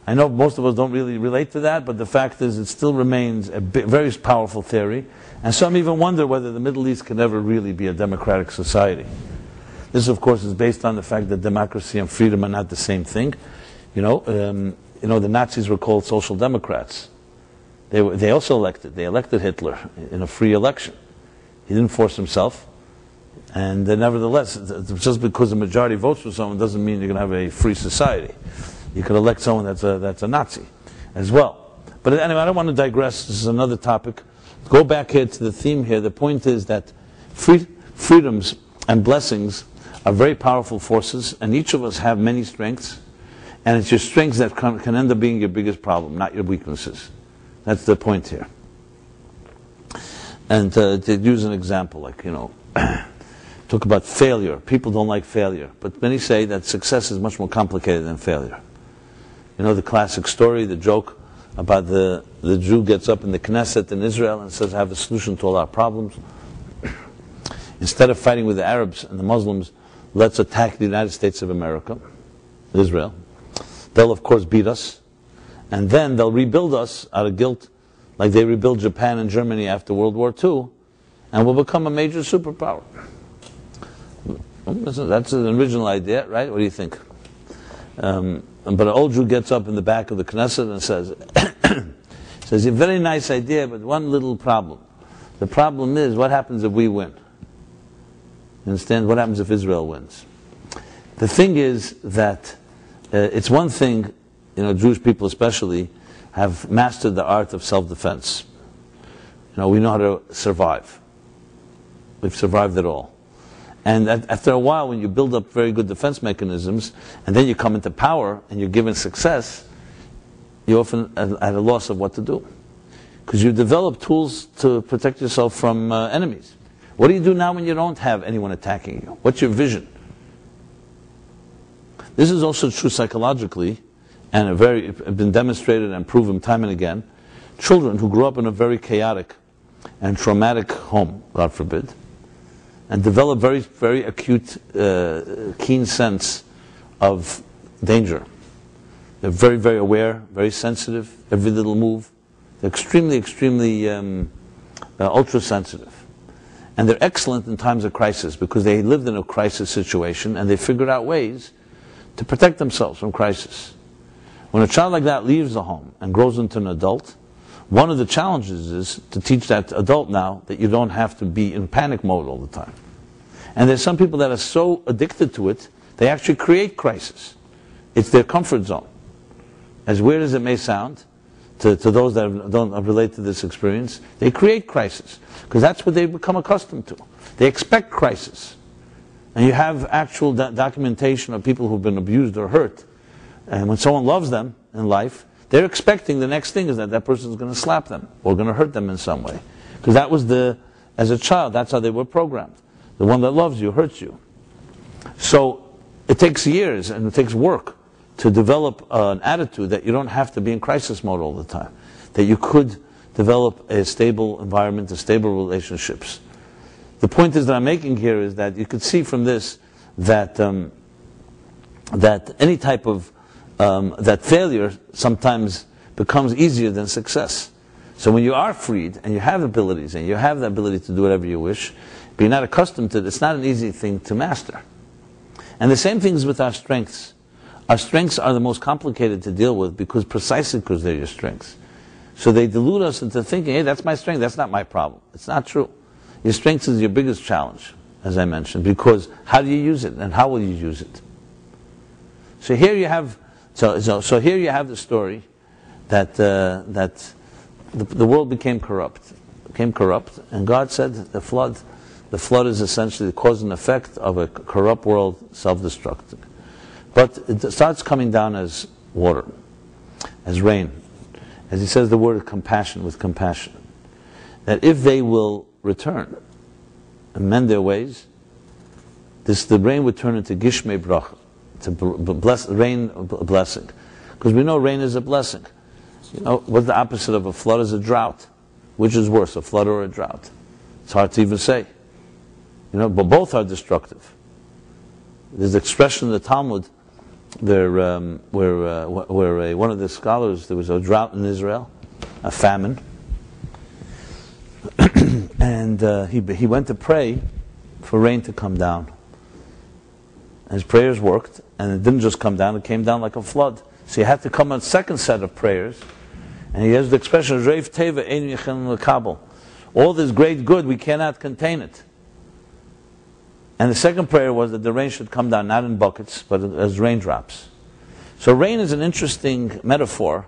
I know most of us don't really relate to that, but the fact is it still remains a very powerful theory, and some even wonder whether the Middle East can ever really be a democratic society. This, of course, is based on the fact that democracy and freedom are not the same thing. The Nazis were called social democrats. They also elected Hitler in a free election. He didn't force himself, and nevertheless, just because the majority votes for someone doesn't mean you're going to have a free society. You could elect someone that's a Nazi as well. But anyway, I don't want to digress. This is another topic. Go back here to the theme here. The point is that freedoms and blessings are very powerful forces, and each of us have many strengths, and it's your strengths that can end up being your biggest problem, not your weaknesses. That's the point here. And to use an example, talk about failure. People don't like failure, but many say that success is much more complicated than failure. The classic story, the joke about the Jew gets up in the Knesset in Israel and says, I have a solution to all our problems. Instead of fighting with the Arabs and the Muslims, let's attack the United States of America, Israel. They'll, of course, beat us, and then they'll rebuild us out of guilt, like they rebuilt Japan and Germany after World War II, and we'll become a major superpower. That's an original idea, right? What do you think? But an old Jew gets up in the back of the Knesset and says, "It's a very nice idea, but one little problem. The problem is, what happens if we win? You understand? What happens if Israel wins? The thing is that it's one thing, Jewish people especially have mastered the art of self-defense. We know how to survive. We've survived it all. And after a while, when you build up very good defense mechanisms, and then you come into power and you're given success, you're often at a loss of what to do. Because you develop tools to protect yourself from enemies. What do you do now when you don't have anyone attacking you? What's your vision? This is also true psychologically, and been demonstrated and proven time and again. Children who grew up in a very chaotic and traumatic home, God forbid, and develop very, very acute, keen sense of danger. They're very, very aware, very sensitive, every little move. They're extremely, extremely ultra-sensitive. And they're excellent in times of crisis because they lived in a crisis situation and they figured out ways to protect themselves from crisis. When a child like that leaves the home and grows into an adult, one of the challenges is to teach that adult now that you don't have to be in panic mode all the time. And there's some people that are so addicted to it, they actually create crisis. It's their comfort zone. As weird as it may sound, to those that don't relate to this experience, they create crisis because that's what they've become accustomed to. They expect crisis. And you have actual documentation of people who've been abused or hurt. And when someone loves them in life, they're expecting the next thing is that person is going to slap them or going to hurt them in some way. Because that was as a child, that's how they were programmed. The one that loves you hurts you. So it takes years and it takes work to develop an attitude that you don't have to be in crisis mode all the time. That you could develop a stable environment, stable relationships. The point is that I'm making here is that you could see from this that that any type of that failure sometimes becomes easier than success. So when you are freed and you have abilities and you have the ability to do whatever you wish, but you're not accustomed to it, it's not an easy thing to master. And the same thing is with our strengths. Our strengths are the most complicated to deal with precisely because they're your strengths. So they delude us into thinking, hey, that's my strength, that's not my problem. It's not true. Your strength is your biggest challenge, as I mentioned, because how do you use it and how will you use it? So here you have, so here you have the story that the world became corrupt, and God said the flood is essentially the cause and effect of a corrupt world self-destructing. But it starts coming down as water, as rain. As he says the word compassion with compassion. That if they will return and mend their ways, the rain would turn into gishmei bracha, to rain a blessing. Because we know rain is a blessing. What's the opposite of a flood? Is a drought. Which is worse, a flood or a drought? It's hard to even say. But both are destructive. There's an expression in the Talmud where one of the scholars, there was a drought in Israel, a famine, and he went to pray for rain to come down. And his prayers worked, and it didn't just come down, it came down like a flood. So he had to come on a second set of prayers, and he has the expression, Reiv Teva Ein Yechelin L'Kabel. All this great good, we cannot contain it. And the second prayer was that the rain should come down, not in buckets, but as raindrops. So rain is an interesting metaphor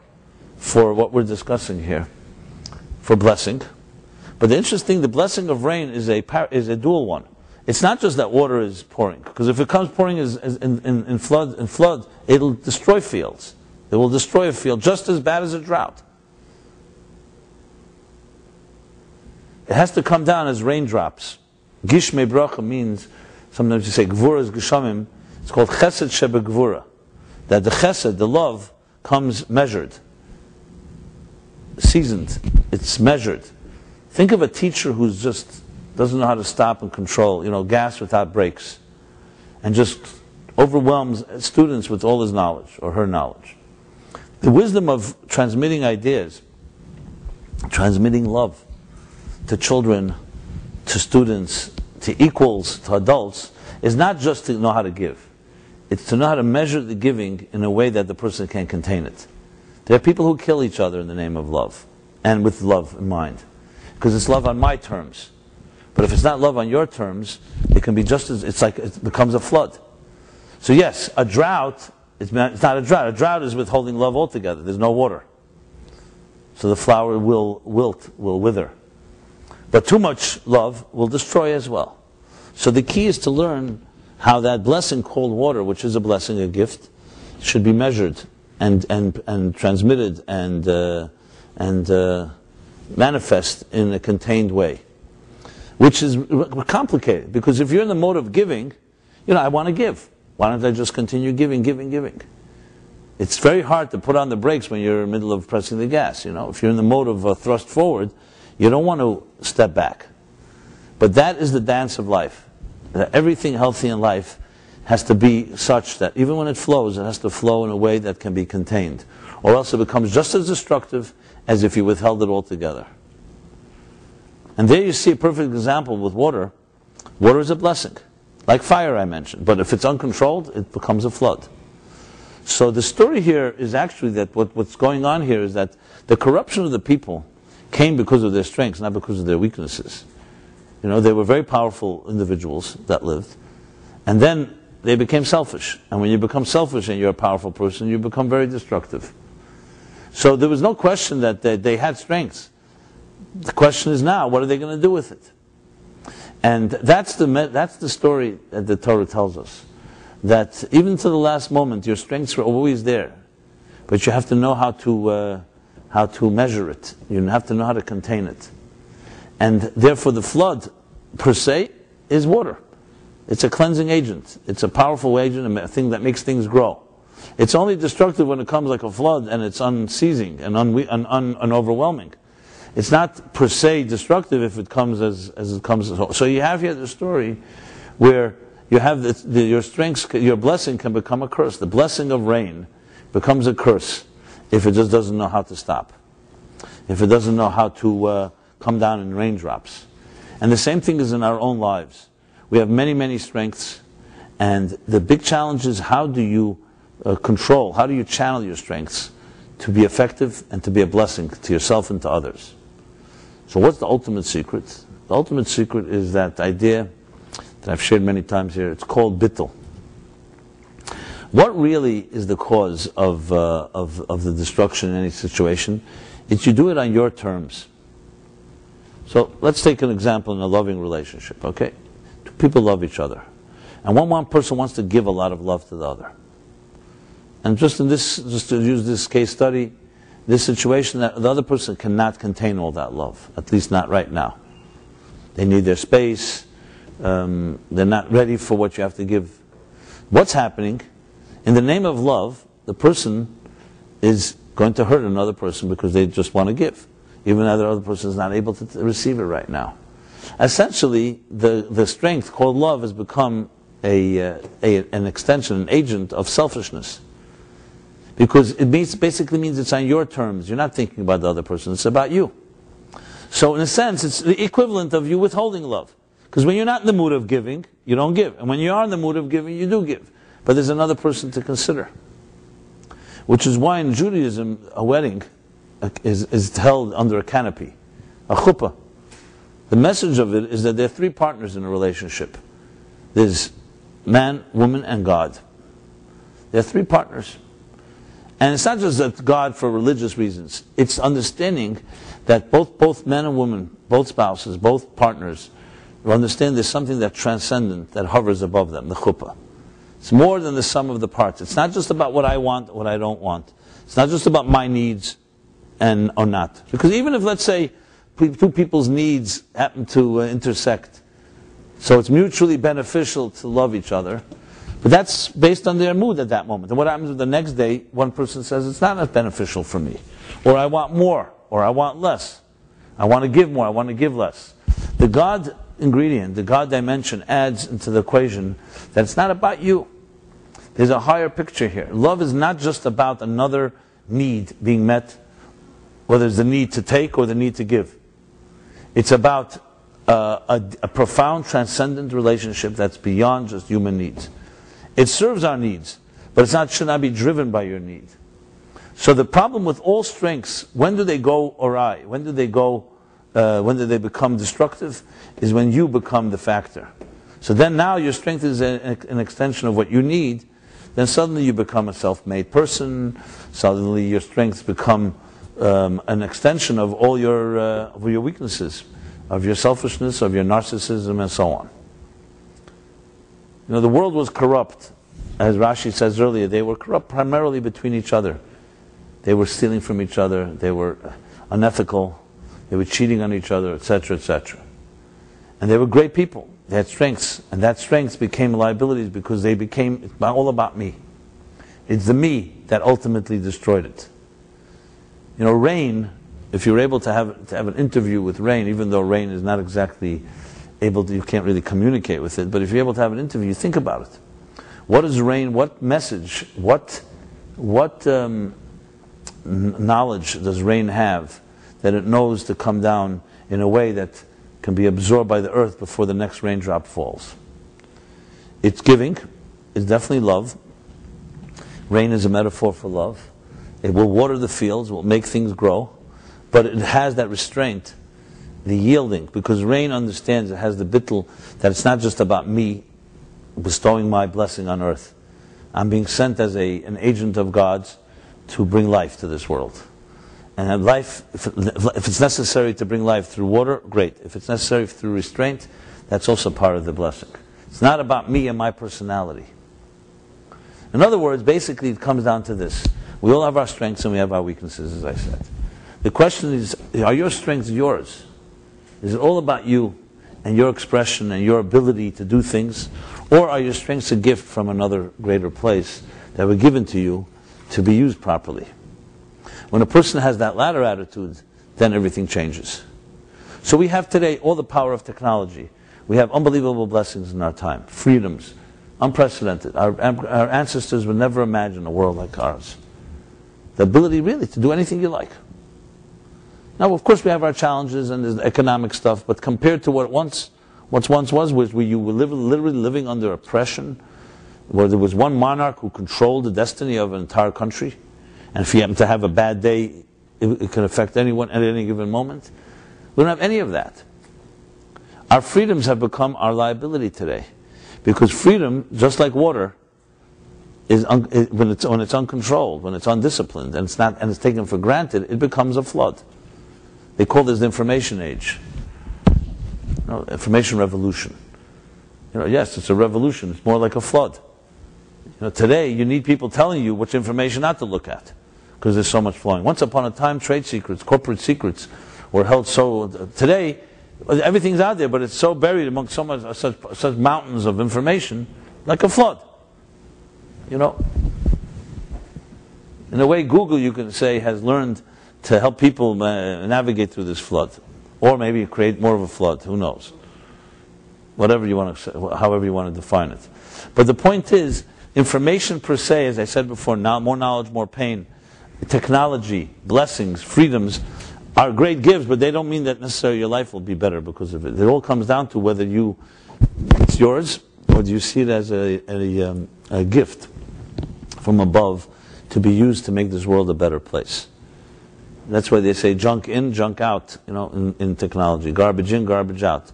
for what we're discussing here, for blessing. But the blessing of rain is a dual one. It's not just that water is pouring, because if it comes pouring in flood, it'll destroy fields. It will destroy a field just as bad as a drought. It has to come down as raindrops. Gishmei bracha means, sometimes you say gvura is geshamim, it's called chesed shebe gvura. That the chesed, the love, comes measured, seasoned, it's measured. Think of a teacher who's just doesn't know how to stop and control, gas without brakes, and just overwhelms students with all his knowledge or her knowledge. The wisdom of transmitting ideas, transmitting love to children, to students, to equals, to adults, is not just to know how to give. It's to know how to measure the giving in a way that the person can contain it. There are people who kill each other in the name of love, and with love in mind, because it's love on my terms. But if it's not love on your terms, it can be just as, it becomes a flood. So yes, a drought, it's not a drought. A drought is withholding love altogether. There's no water. So the flower will wilt, will wither. But too much love will destroy as well. So the key is to learn how that blessing called water, which is a blessing, a gift, should be measured and transmitted and manifest in a contained way, which is complicated. Because if you're in the mode of giving, I want to give. Why don't I just continue giving? It's very hard to put on the brakes when you're in the middle of pressing the gas. If you're in the mode of thrust forward, you don't want to step back. But that is the dance of life. That everything healthy in life has to be such that even when it flows, it has to flow in a way that can be contained. Or else it becomes just as destructive as if you withheld it altogether. And there you see a perfect example with water. Water is a blessing. Like fire I mentioned. But if it's uncontrolled, it becomes a flood. So the story here is actually that what's going on here is that the corruption of the people came because of their strengths, not because of their weaknesses. They were very powerful individuals that lived. And then they became selfish. And when you become selfish and you're a powerful person, you become very destructive. So there was no question that they had strengths. The question is now, what are they going to do with it? And that's the story that the Torah tells us. That even to the last moment, your strengths are always there. But you have to know how to measure it. You have to know how to contain it. And therefore the flood, per se, is water. It's a cleansing agent. It's a powerful agent, a thing that makes things grow. It's only destructive when it comes like a flood and it's unceasing and overwhelming. It's not per se destructive if it comes as it comes. So you have here the story where you have your strengths, your blessing can become a curse. The blessing of rain becomes a curse if it just doesn't know how to stop. If it doesn't know how to come down in raindrops. And the same thing is in our own lives. We have many, many strengths, and the big challenge is how do you control, how do you channel your strengths to be effective and to be a blessing to yourself and to others. So what's the ultimate secret? The ultimate secret is that idea that I've shared many times here. It's called bittul. What really is the cause of the destruction in any situation? It's you do it on your terms. So let's take an example in a loving relationship, okay? Two people love each other. And one person wants to give a lot of love to the other. And just to use this case study, this situation, that the other person cannot contain all that love, at least not right now. They need their space. They're not ready for what you have to give. What's happening? In the name of love, the person is going to hurt another person because they just want to give, even though the other person is not able to receive it right now. Essentially, the strength called love has become an extension, an agent of selfishness. Because it basically means it's on your terms. You're not thinking about the other person, it's about you. So in a sense, it's the equivalent of you withholding love. Because when you're not in the mood of giving, you don't give. And when you are in the mood of giving, you do give. But there's another person to consider. Which is why in Judaism, a wedding is held under a canopy, a chuppah. The message of it is that there are three partners in a relationship. There's man, woman, and God. There are three partners. And it's not just that God for religious reasons. It's understanding that both men and women, both spouses, both partners, understand there's something that's transcendent, that hovers above them, the chuppah. It's more than the sum of the parts. It's not just about what I want, what I don't want. It's not just about my needs or not. Because even if, let's say, two people's needs happen to intersect, so it's mutually beneficial to love each other, but that's based on their mood at that moment. And what happens if the next day, one person says, it's not as beneficial for me, or I want more, or I want less. I want to give more, I want to give less. The God ingredient, the God dimension adds into the equation that it's not about you. There's a higher picture here. Love is not just about another need being met, whether it's the need to take or the need to give. It's about a profound, transcendent relationship that's beyond just human needs. It serves our needs, but should not be driven by your need. So the problem with all strengths, when do they go awry? When do they become destructive? Is when you become the factor. So then now your strength is an extension of what you need. Then suddenly you become a self-made person. Suddenly your strengths become an extension of all your weaknesses. of your selfishness, of your narcissism, and so on. The world was corrupt. As Rashi says earlier, they were corrupt primarily between each other. They were stealing from each other, they were unethical, they were cheating on each other, etc., etc. And they were great people. They had strengths, and that strengths became liabilities because they became all about me. It's the me that ultimately destroyed it. Rain, if you're able to have an interview with rain, even though rain is not exactly able to, you can't really communicate with it, but if you're able to have an interview, think about it. What is rain, what message, what knowledge does rain have that it knows to come down in a way that can be absorbed by the earth before the next raindrop falls? It's giving. It's definitely love. Rain is a metaphor for love. It will water the fields, it will make things grow, but it has that restraint, the yielding, because rain understands, it has the bittul, that it's not just about me bestowing my blessing on earth. I'm being sent as an agent of God's to bring life to this world. And life, if it's necessary to bring life through water, great. If it's necessary through restraint, that's also part of the blessing. It's not about me and my personality. In other words, basically it comes down to this. We all have our strengths and we have our weaknesses, as I said. The question is, are your strengths yours? Is it all about you and your expression and your ability to do things? Or are your strengths a gift from another greater place that were given to you to be used properly? When a person has that latter attitude, then everything changes. So we have today all the power of technology. We have unbelievable blessings in our time, freedoms, unprecedented. Our ancestors would never imagine a world like ours. The ability really to do anything you like. Now, of course, we have our challenges and there's economic stuff, but compared to what once was where you were literally living under oppression, where there was one monarch who controlled the destiny of an entire country, and if you happen to have a bad day, it can affect anyone at any given moment. We don't have any of that. Our freedoms have become our liability today, because freedom, just like water, is when it's uncontrolled, when it's undisciplined, and it's taken for granted, it becomes a flood. They call this the information age, information revolution. Yes, it's a revolution. It's more like a flood. Today you need people telling you which information not to look at, because there's so much flowing. Once upon a time, trade secrets, corporate secrets, were held so. Today, everything's out there, but it's so buried among such mountains of information, like a flood. In a way, Google, you can say, has learned to help people navigate through this flood, or maybe create more of a flood. Who knows? Whatever you want to say, however you want to define it. But the point is, information per se, as I said before, now more knowledge, more pain, technology, blessings, freedoms, are great gifts, but they don't mean that necessarily your life will be better because of it. It all comes down to whether it's yours, or do you see it as a gift from above to be used to make this world a better place. That's why they say junk in, junk out, in technology. Garbage in, garbage out.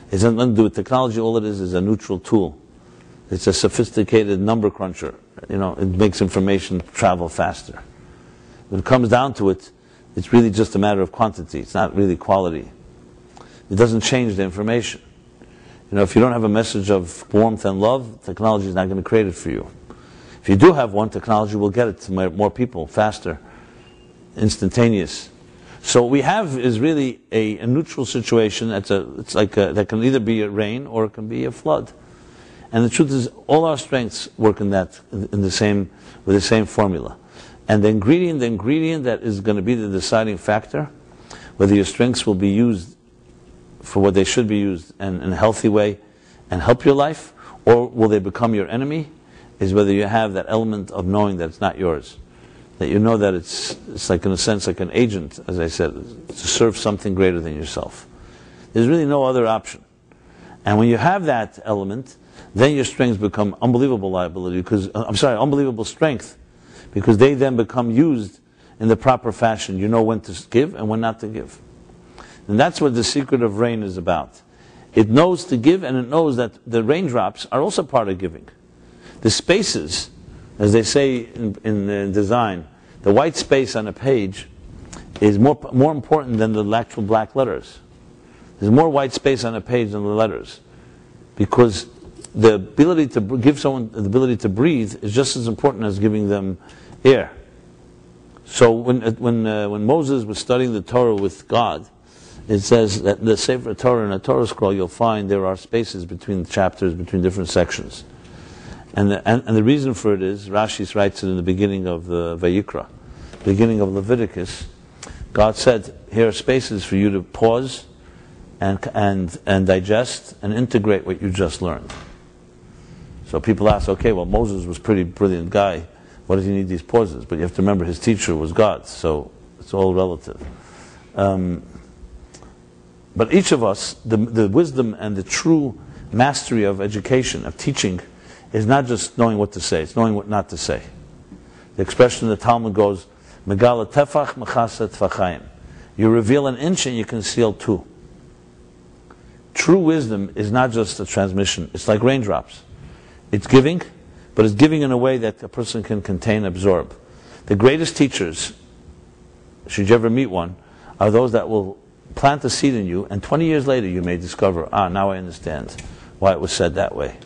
It has nothing to do with technology. All it is a neutral tool. It's a sophisticated number cruncher. It makes information travel faster. When it comes down to it, it's really just a matter of quantity. It's not really quality. It doesn't change the information. If you don't have a message of warmth and love, technology is not going to create it for you. If you do have one, technology will get it to more people, faster, instantaneous. So what we have is really a neutral situation. That can either be a rain or it can be a flood. And the truth is, all our strengths work with the same formula. And the ingredient that is going to be the deciding factor, whether your strengths will be used for what they should be used and in a healthy way and help your life, or will they become your enemy, is whether you have that element of knowing that it's not yours. That you know that it's like, in a sense, like an agent, as I said, to serve something greater than yourself. There's really no other option. And when you have that element, then your strengths become unbelievable unbelievable strength, because they then become used in the proper fashion. You know when to give and when not to give. And that's what the secret of rain is about. It knows to give, and it knows that the raindrops are also part of giving. The spaces, as they say in design, the white space on a page is more important than the actual black letters. There's more white space on a page than the letters. Because the ability to give someone the ability to breathe is just as important as giving them air. So when Moses was studying the Torah with God, it says that the Sefer Torah and a Torah scroll, you'll find there are spaces between chapters, between different sections. And the reason for it is, Rashi writes it in the beginning of the Vayikra, beginning of Leviticus. God said, here are spaces for you to pause and digest and integrate what you just learned. So people ask, okay, well, Moses was a pretty brilliant guy. What does he need these pauses? But you have to remember his teacher was God, so it's all relative. But each of us, the wisdom and the true mastery of education, of teaching, is not just knowing what to say, it's knowing what not to say. The expression in the Talmud goes, Megala tefach mechasa tfachayim. You reveal an inch and you conceal two. True wisdom is not just a transmission, it's like raindrops. It's giving, but it's giving in a way that a person can contain, absorb. The greatest teachers, should you ever meet one, are those that will plant a seed in you, and 20 years later you may discover, now I understand why it was said that way.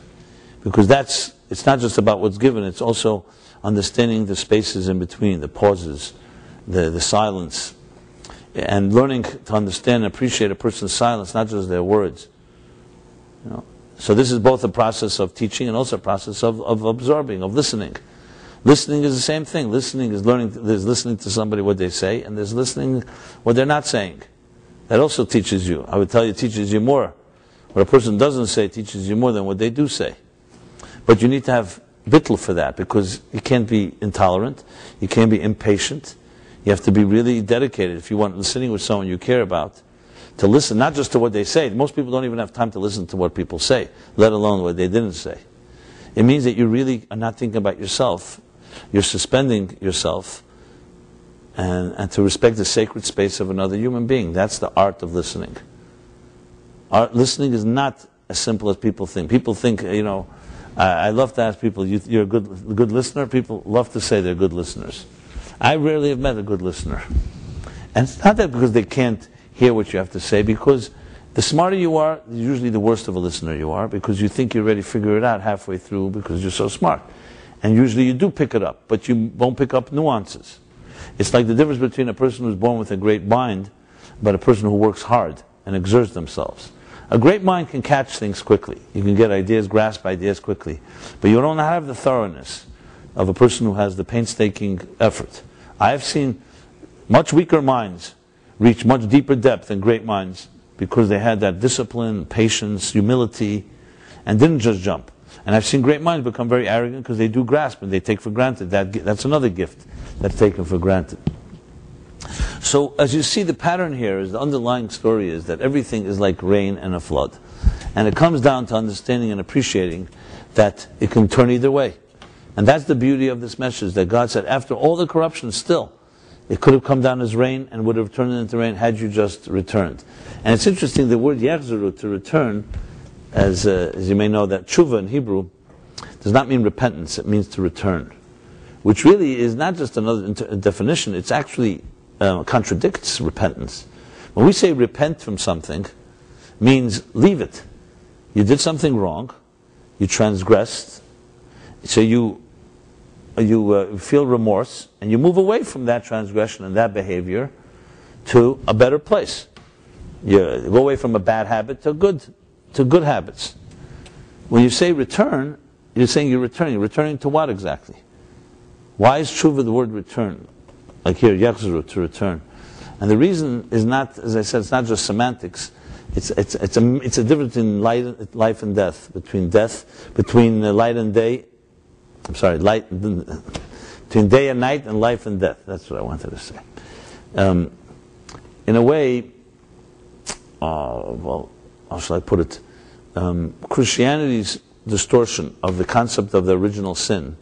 Because it's not just about what's given, it's also understanding the spaces in between, the pauses, the silence, and learning to understand and appreciate a person's silence, not just their words. So this is both a process of teaching and also a process of absorbing, of listening. Listening is the same thing. Listening is learning. There's listening to somebody what they say, and there's listening what they're not saying. That also teaches you. I would tell you, it teaches you more. What a person doesn't say teaches you more than what they do say. But you need to have bittul for that, because you can't be intolerant, you can't be impatient. You have to be really dedicated if you want listening with someone you care about, to listen not just to what they say. Most people don't even have time to listen to what people say, let alone what they didn't say. It means that you really are not thinking about yourself. You're suspending yourself and to respect the sacred space of another human being. That's the art of listening. Listening is not as simple as people think. People think, I love to ask people, you're a good listener? People love to say they're good listeners. I rarely have met a good listener. And it's not that because they can't hear what you have to say, because the smarter you are, usually the worst of a listener you are, because you think you already figure it out halfway through because you're so smart. And usually you do pick it up, but you won't pick up nuances. It's like the difference between a person who's born with a great mind, but a person who works hard and exerts themselves. A great mind can catch things quickly. You can get ideas, grasp ideas quickly. But you don't have the thoroughness of a person who has the painstaking effort. I have seen much weaker minds reach much deeper depth than great minds because they had that discipline, patience, humility, and didn't just jump. And I've seen great minds become very arrogant because they do grasp and they take for granted. That's another gift that's taken for granted. So as you see, the pattern here is, the underlying story is that everything is like rain and a flood. And it comes down to understanding and appreciating that it can turn either way. And that's the beauty of this message, that God said after all the corruption, still it could have come down as rain and would have turned into rain had you just returned. And it's interesting, the word yachzuru, to return, as you may know, that tshuva in Hebrew does not mean repentance, it means to return. Which really is not just another definition, it's actually contradicts repentance. When we say repent from something, means leave it. You did something wrong, you transgressed, so you feel remorse, and you move away from that transgression and that behavior to a better place. You go away from a bad habit to good habits. When you say return, you're saying you're returning. Returning to what exactly? Why is tshuva the word return? Like here, yachzuru, to return. And the reason is not, as I said, it's not just semantics. It's a difference in life and death, between light and day. I'm sorry, between day and night and life and death. That's what I wanted to say. In a way, how shall I put it? Christianity's distortion of the concept of the original sin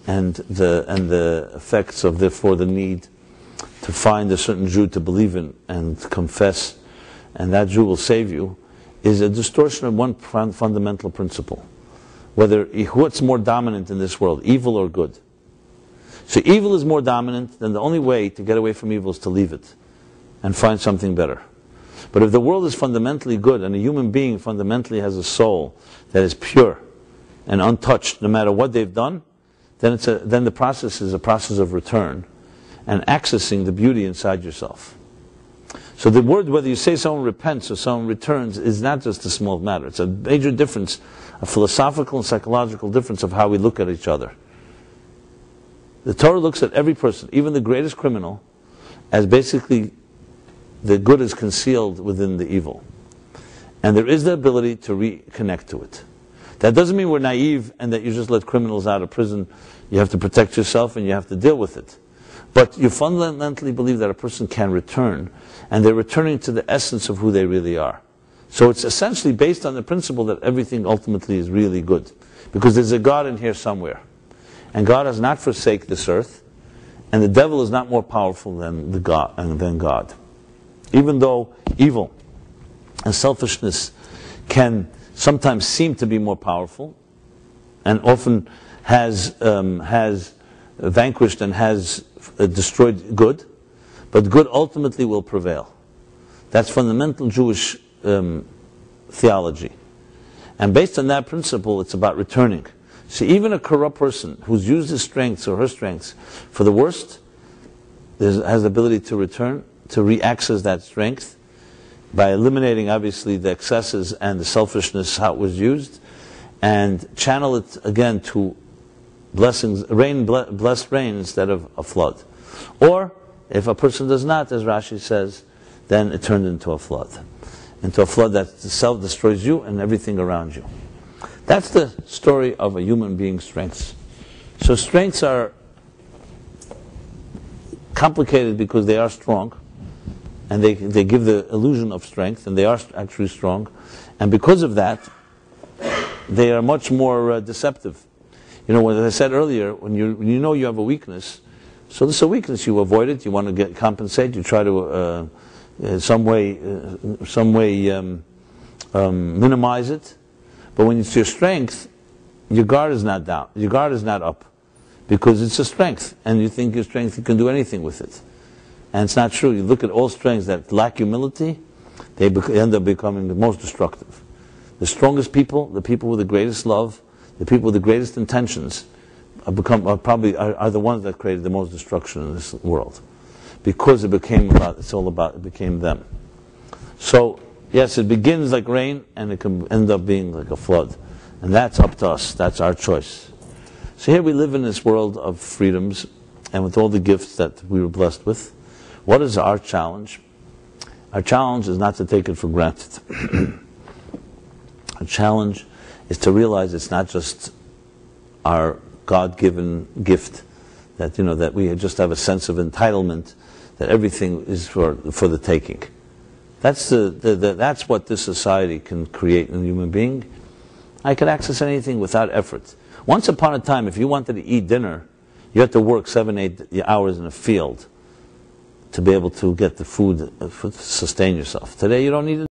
and the effects of, therefore, the need to find a certain Jew to believe in and confess, and that Jew will save you, is a distortion of one fundamental principle. What's more dominant in this world, evil or good? So evil is more dominant, then the only way to get away from evil is to leave it and find something better. But if the world is fundamentally good and a human being fundamentally has a soul that is pure and untouched no matter what they've done, then the process is a process of return and accessing the beauty inside yourself. So the word, whether you say someone repents or someone returns, is not just a small matter. It's a major difference, a philosophical and psychological difference of how we look at each other. The Torah looks at every person, even the greatest criminal, as basically the good is concealed within the evil. And there is the ability to reconnect to it. That doesn't mean we're naive and that you just let criminals out of prison. You have to protect yourself and you have to deal with it. But you fundamentally believe that a person can return, and they're returning to the essence of who they really are. So it's essentially based on the principle that everything ultimately is really good. Because there's a God in here somewhere. And God has not forsaken this earth, and the devil is not more powerful than God. Even though evil and selfishness can sometimes seem to be more powerful, and often has vanquished and has destroyed good, but good ultimately will prevail. That's fundamental Jewish theology. And based on that principle, it's about returning. See, even a corrupt person who's used his strengths or her strengths for the worst has the ability to return, to re-access that strength by eliminating, obviously, the excesses and the selfishness, how it was used, and channel it again to blessings, blessed rain instead of a flood. Or, if a person does not, as Rashi says, then it turned into a flood. Into a flood that self-destroys you and everything around you. That's the story of a human being's strengths. So strengths are complicated because they are strong, and they give the illusion of strength, and they are actually strong. And because of that, they are much more deceptive. You know, as I said earlier, when you know you have a weakness, so this is a weakness, you avoid it, you want to compensate, you try to some way minimize it. But when it's your strength, your guard is not down, your guard is not up, because it's a strength, and you think your strength, you can do anything with it. And it's not true. You look at all strengths that lack humility, they end up becoming the most destructive. The strongest people, the people with the greatest love, the people with the greatest intentions, are the ones that created the most destruction in this world, because it became them. So yes, it begins like rain, and it can end up being like a flood, and that's up to us. That's our choice. So here we live in this world of freedoms, and with all the gifts that we were blessed with. What is our challenge? Our challenge is not to take it for granted. Our challenge is to realize it's not just our God-given gift, that that we just have a sense of entitlement, that everything is for the taking. That's what this society can create in a human being. I could access anything without effort. Once upon a time, if you wanted to eat dinner, you had to work 7-8 hours in a field to be able to get the food to sustain yourself. Today, you don't need it.